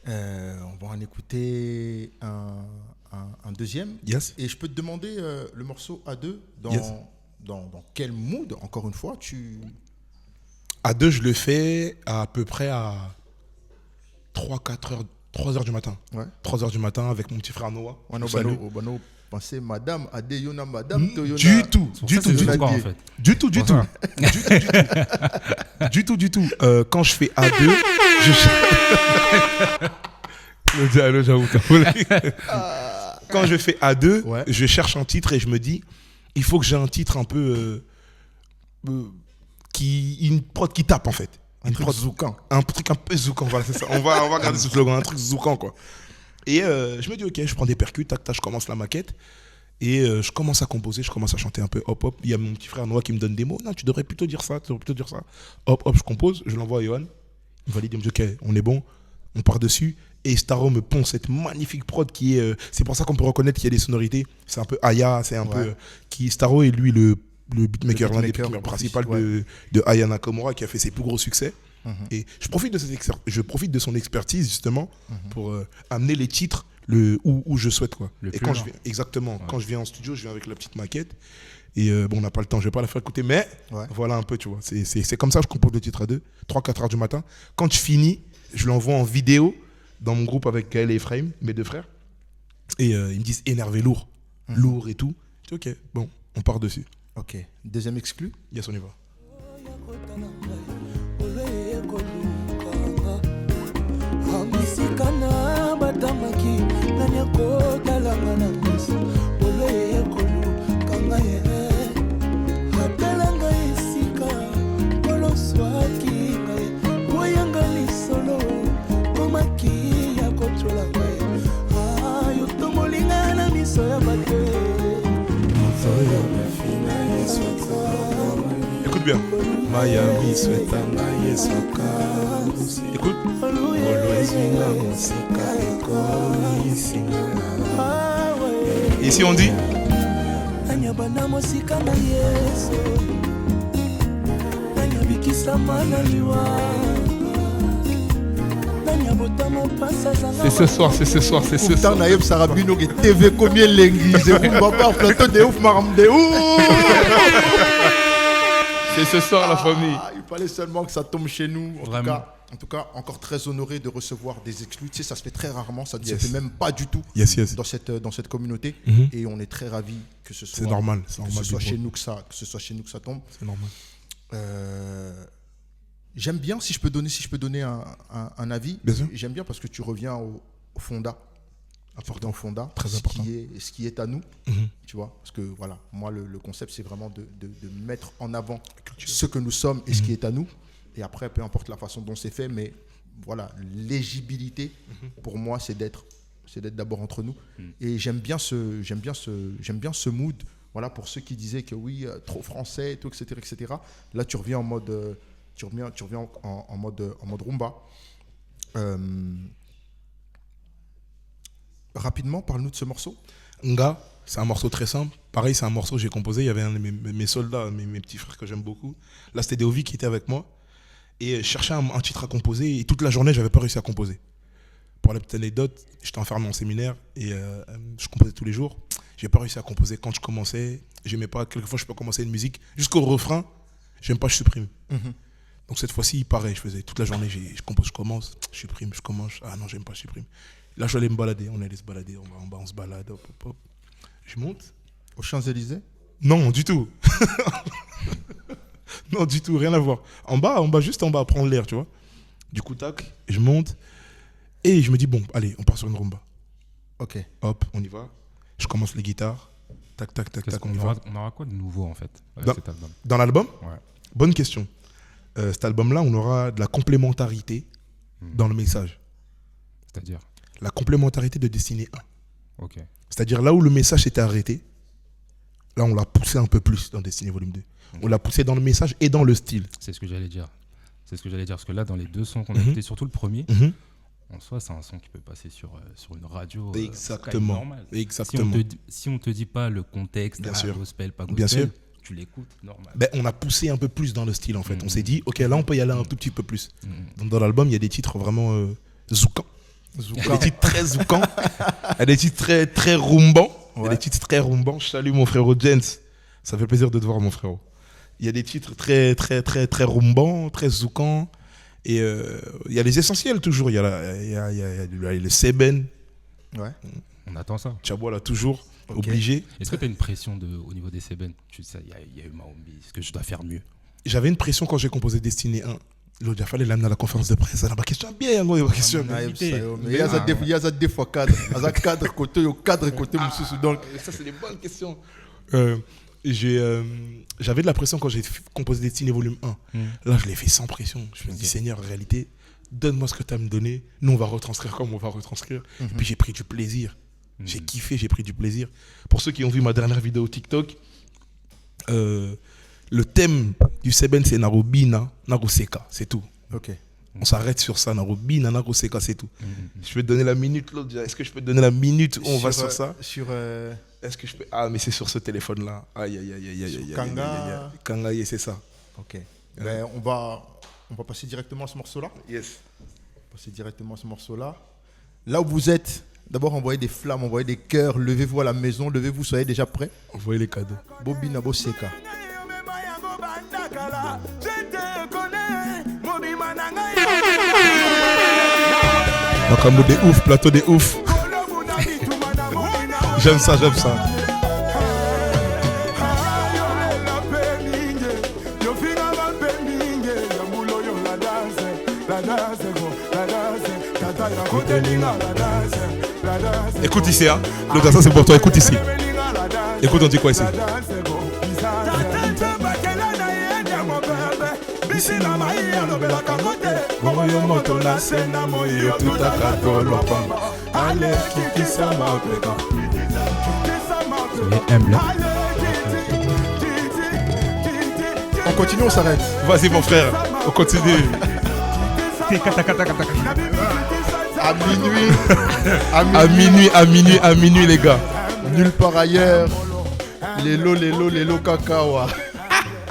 On va en écouter un deuxième. Yes. Et je peux te demander le morceau A2 Yes. dans quel mood, encore une fois, tu... À 2, je le fais à peu près à 3-4 heures, 3 heures du matin. Ouais. 3 heures du matin avec mon petit frère Noah. Wano Je le salue. Bano, pensez madame, Ade Yona, madame, Toyona. Du tout, Pour du ça, tout, c'est du le tout. soir, en fait. Du tout, du Pour tout. ça. Du tout. Quand je fais A2, je Quand je fais A2, Ouais. je cherche un titre et je me dis, il faut que j'ai un titre un peu une prod qui tape en fait. Un truc zoukan. Un truc un peu zoukan, voilà, c'est ça. On va regarder ce slogan, un truc zoukan quoi. Et je me dis, ok, je prends des percus, tac, tac, je commence la maquette. Et je commence à composer, je commence à chanter un peu, hop, hop. Il y a mon petit frère Noah qui me donne des mots. Non, tu devrais plutôt dire ça, tu devrais plutôt dire ça. Hop, hop, je compose, je l'envoie à Johan. Il valide, il me dit, ok, on est bon, on part dessus. Et Staro me pond cette magnifique prod qui est. C'est pour ça qu'on peut reconnaître qu'il y a des sonorités. C'est un peu Aya, c'est un peu. Staro est lui le beatmaker, l'un des beatmakers principaux de Aya Nakamura qui a fait ses plus gros succès. Et je profite de son expertise justement pour amener les titres où je souhaite quoi. Le Et plus quand lent. je viens, exactement, Ouais. quand je viens en studio, je viens avec la petite maquette. Et bon, on n'a pas le temps, je vais pas la faire écouter, mais Ouais. voilà un peu, tu vois. C'est comme ça que je compose le titre à 3-4 heures du matin. Quand je finis, je l'envoie en vidéo dans mon groupe avec Gaël et Ephraim, mes deux frères. Et ils me disent énervé, lourd et tout. Je dis ok, bon, on part dessus. Ok. Deuxième exclu. Yes, on y va. Amisikana batamaki nani akotalanga na miso bolo ekolukanga ye apelanga esika boloswaki ngai boyanga lisolo komaki ya kotola ngai yotomolinga na miso ya bato Écoute bien. Miami, Swetana, Yesoka. Écoute. Et ici on dit anyabana mosika na yesu nanyabikisama na liwa nanyabotama pasa zanga c'est ce soir. Pourtant, Naïb Sarabino qui TV combien lengi. C'est vous, papa, plateau de ouf, maram de ouf. C'est ce soir la famille. Il fallait seulement que ça tombe chez nous. Vraiment. En tout cas, encore très honoré de recevoir des exclus. Tu sais, ça se fait très rarement, ça ne se Yes. fait même pas du tout Yes. dans cette communauté. Mhm. Et on est très ravis que ce soit, C'est normal, que ce soit Big Bro. chez nous que ça tombe. C'est normal. J'aime bien, si je peux donner un avis, Bien sûr. j'aime bien parce que tu reviens au fonda. Important fonda, Très important. Ce qui est à nous, Mhm. tu vois. Parce que voilà, moi le concept c'est vraiment de mettre en avant culture. ce que nous sommes et ce qui est à nous. Et après, peu importe la façon dont c'est fait, mais voilà, l'éligibilité pour moi c'est d'être d'abord entre nous. Et j'aime bien ce mood. Voilà, pour ceux qui disaient que oui, trop français, et tout, etc. Là, tu reviens en mode, tu reviens en mode rumba. Rapidement, parle-nous de ce morceau. Nga, c'est un morceau très simple. Pareil, c'est un morceau que j'ai composé. Il y avait un de mes soldats, mes petits frères que j'aime beaucoup. Là, c'était Deovi qui était avec moi. Et je cherchais un titre à composer. Et toute la journée, je n'avais pas réussi à composer. Pour la petite anecdote, j'étais enfermé en séminaire et je composais tous les jours. Je n'ai pas réussi à composer. Quand je commençais, je n'aimais pas. Quelquefois, je peux commencer une musique. Jusqu'au refrain, j'aime pas, je supprime. Donc cette fois-ci, pareil, je faisais toute la journée. Je compose, je commence, je supprime, je commence. Ah non, j'aime pas, je supprime. Là, je suis allé me balader. On allait se balader. On va en bas, on se balade. Hop, hop, hop. Je monte. Aux Champs-Élysées. Non, du tout. Non, du tout, rien à voir. En bas, juste en bas, prendre l'air, tu vois. Du coup, tac, je monte. Et je me dis, bon, allez, on part sur une rumba. Ok. Hop, on y va. Je commence les guitares. Tac, tac, tac, tac, on y va. On aura quoi de nouveau en fait avec Dans- cet album? Dans l'album, Ouais. bonne question. Cet album-là, on aura de la complémentarité dans le message. C'est-à-dire? La complémentarité de Destinée 1. Ok. C'est-à-dire là où le message s'était arrêté, là, on l'a poussé un peu plus dans Destinée Volume 2. On l'a poussé dans le message et dans le style. C'est ce que j'allais dire. C'est ce que j'allais dire, parce que là, dans les deux sons qu'on a écoutés, surtout le premier, en soi, c'est un son qui peut passer sur une radio. Exactement. Normal. Exactement. Si on te dit pas le contexte, Bien sûr. gospel, pas gospel, Bien sûr. tu l'écoutes normal. Ben, on a poussé un peu plus dans le style en fait. On s'est dit, ok, là on peut y aller un tout petit peu plus. Donc dans l'album, il y a des titres vraiment zoukants. Il y a des titres très zoukants. Il y a des titres très, très rumbants. Il y a des titres très rumbants. Je salue mon frérot Jens. Ça fait plaisir de te voir, mon frérot. Il y a des titres très, très, très, très rumbants, très zoukants. Et il y a les essentiels toujours. Il y a le Seben. Ouais. On attend ça. Tchabwa là toujours, obligé. Est-ce que tu as une pression au niveau des Seben? Tu sais, il y a eu Maombi. Est-ce que je dois faire mieux? J'avais une pression quand j'ai composé Destiné 1. L'autre, il fallait l'amener à la conférence de presse. Elle a pas question bien, il y a question. Il y a ça des fois cadre. Il y a cadre côté, monsieur. Donc, ça, c'est des bonnes questions. J'avais de la pression quand j'ai composé Destiné volume 1. Là, je l'ai fait sans pression. Je me suis dit, Seigneur, en réalité, donne-moi ce que tu as à me donner. Nous, on va retranscrire comme on va retranscrire. Et puis, j'ai pris du plaisir. J'ai kiffé, j'ai pris du plaisir. Pour ceux qui ont vu ma dernière vidéo TikTok, le thème du Seben, c'est Narubina, Naruseka, c'est tout. ok. On s'arrête sur ça, Narubina, Naruseka, c'est tout. Je vais te donner la minute, l'autre. Est-ce que je peux te donner la minute où on va sur ça? Est-ce que je peux... Ah, mais c'est sur ce téléphone-là. Aïe, aïe, aïe, aïe, aïe, aïe. Kanga. Kanga, c'est ça. Ok. Ben, on va passer directement à ce morceau-là. Yes. Passer directement à ce morceau-là. Là où vous êtes, d'abord envoyez des flammes, envoyez des cœurs, levez-vous à la maison, levez-vous, soyez déjà prêts. Envoyez les cadeaux. Bobby Nabo Seka. Donc un mot de ouf, plateau de ouf. J'aime ça, j'aime ça. Écoute ici, hein. L'autre, ça c'est pour toi, écoute ici. Écoute, on dit quoi ici? On continue, on s'arrête. Vas-y mon frère, on continue. À minuit les gars. Nulle part ailleurs. Lélo, cacawa.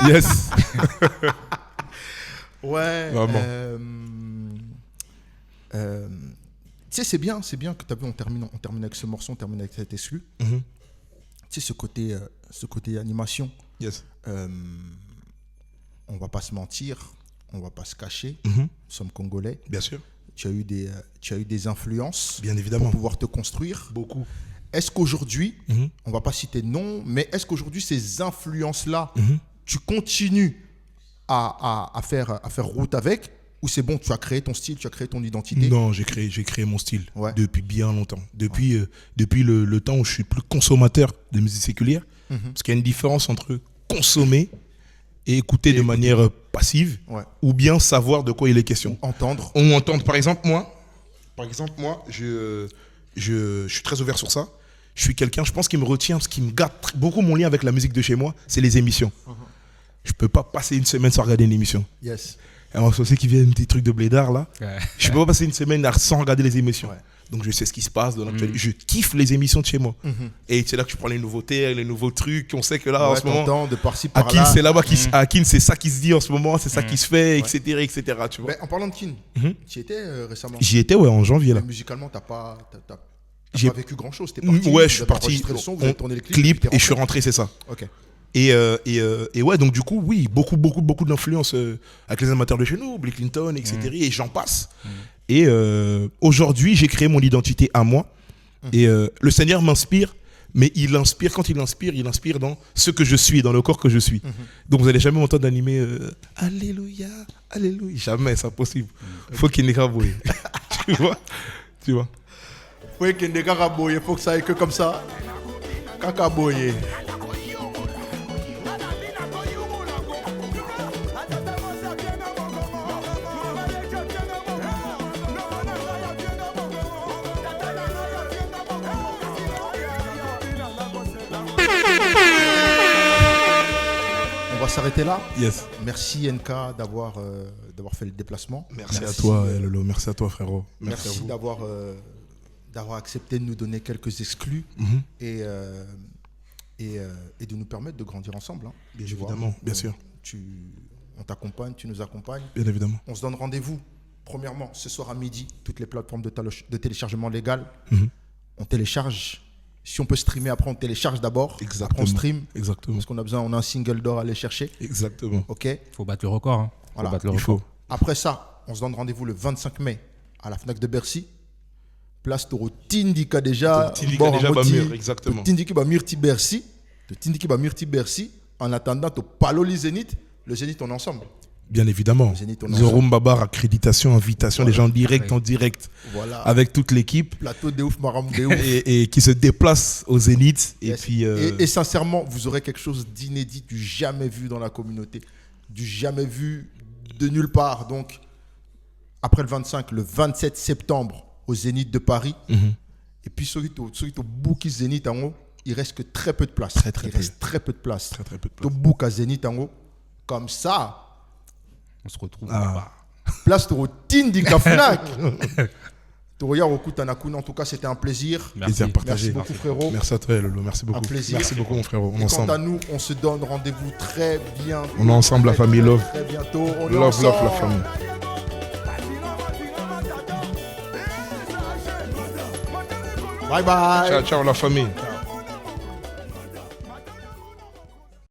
Yes. Ouais. Vraiment. Tu sais, c'est bien que tu as vu, on termine avec ce morceau, on termine avec cet exclu. Tu sais, ce côté animation. Yes. On va pas se mentir, on va pas se cacher. Nous sommes congolais. Bien sûr. Tu as eu des influences. Bien évidemment. Pour pouvoir te construire. Beaucoup. Est-ce qu'aujourd'hui, on va pas citer de nom, mais est-ce qu'aujourd'hui ces influences-là, tu continues à faire route avec, ou c'est bon, tu as créé ton style, tu as créé ton identité? Non, j'ai créé mon style depuis bien longtemps. Depuis le temps où je suis plus consommateur de musique séculière, parce qu'il y a une différence entre consommer et écouter de manière passive, ou bien savoir de quoi il est question. Entendre. Par exemple, moi, je suis très ouvert sur ça. Je suis quelqu'un, je pense, qui me retient, ce qui me gâte beaucoup mon lien avec la musique de chez moi, c'est les émissions. Je peux pas passer une semaine sans regarder une émission. Yes. Alors, ceux qui viennent des trucs de blédard, là, je peux pas passer une semaine sans regarder les émissions. Donc, je sais ce qui se passe dans l'actualité. Je kiffe les émissions de chez moi. Et c'est là que tu prends les nouveautés, les nouveaux trucs. On sait que là, en ce moment, de par-ci, par-là. Akin, c'est là-bas à Akin, c'est ça qui se dit en ce moment, c'est ça qui se fait, etc., etc. Tu vois. Mais en parlant de Kin, tu y étais récemment? J'y étais, en janvier, là. Mais musicalement, t'as pas vécu grand-chose. Ouais, je suis parti, clip, et je suis rentré, c'est ça. Ok. Et ouais, donc du coup, oui, beaucoup d'influence avec les amateurs de chez nous, Bill Clinton, etc. Et j'en passe. Et aujourd'hui, j'ai créé mon identité à moi. Et le Seigneur m'inspire, mais il inspire dans ce que je suis, dans le corps que je suis. Donc vous n'allez jamais m'entendre animer Alléluia, Alléluia. Jamais, c'est impossible. Faut qu'il n'ait qu'à bouiller. Tu vois. Faut qu'il n'ait qu'à bouiller, faut que ça aille que comme ça. Qu'à bouiller. s'arrêter là. Yes. Merci NK d'avoir fait le déplacement. Merci à toi, Lolo. Merci à toi, frérot. Merci à vous. d'avoir accepté de nous donner quelques exclus Mhm. et de nous permettre de grandir ensemble. Hein. Bien Tu vois, évidemment, bien sûr. On t'accompagne, tu nous accompagnes. Bien évidemment. On se donne rendez-vous, premièrement, ce soir à midi, toutes les plateformes de téléchargement légal. Mhm. On télécharge. Si on peut streamer, après on télécharge d'abord. Exactement. Après on stream. Exactement. Parce qu'on a besoin, on a un single d'or à aller chercher. Exactement. Ok. Faut battre le record. Hein. Voilà, Faut battre le Il record. faut. Après ça, on se donne rendez-vous le 25 mai à la FNAC de Bercy. Place Toro Tindika déjà. Tindika déjà, Bamir, exactement. Tindiki Bamirti Bercy. Tindiki Bamirti Bercy. En attendant, au Paloli Zénith. Le Zénith, on est ensemble. Bien évidemment. Zénith, on est Zorum Babar, accréditation, invitation, Voilà. les gens en direct, Voilà. avec toute l'équipe Plateau de ouf, Maram de ouf. et qui se déplacent au Zénith. Yes. Et puis. Et sincèrement, vous aurez quelque chose d'inédit, du jamais vu dans la communauté, du jamais vu de nulle part. Donc, après le 25, le 27 septembre, au Zénith de Paris. Mhm. Et puis, celui au Bouki Zénith en haut, il reste que très peu de place. Très, très il peu. reste très peu de place. Très très peu de Au place. Bouka Zénith en haut, comme ça, On se retrouve Ah. là-bas. place au Tindi Kafnak. Toroya Okutanakuna, en tout cas, c'était un plaisir. Plaisir partagé. Merci beaucoup, frérot. Merci à toi, Lolo. Merci beaucoup. Un plaisir. Merci beaucoup, mon frérot. On est Et quant à ensemble. nous, on se donne rendez-vous très bientôt. On est ensemble, la Très, famille très, Love. Très bientôt. On est Love, love, la ensemble. famille. Bye bye. Ciao, ciao, la famille.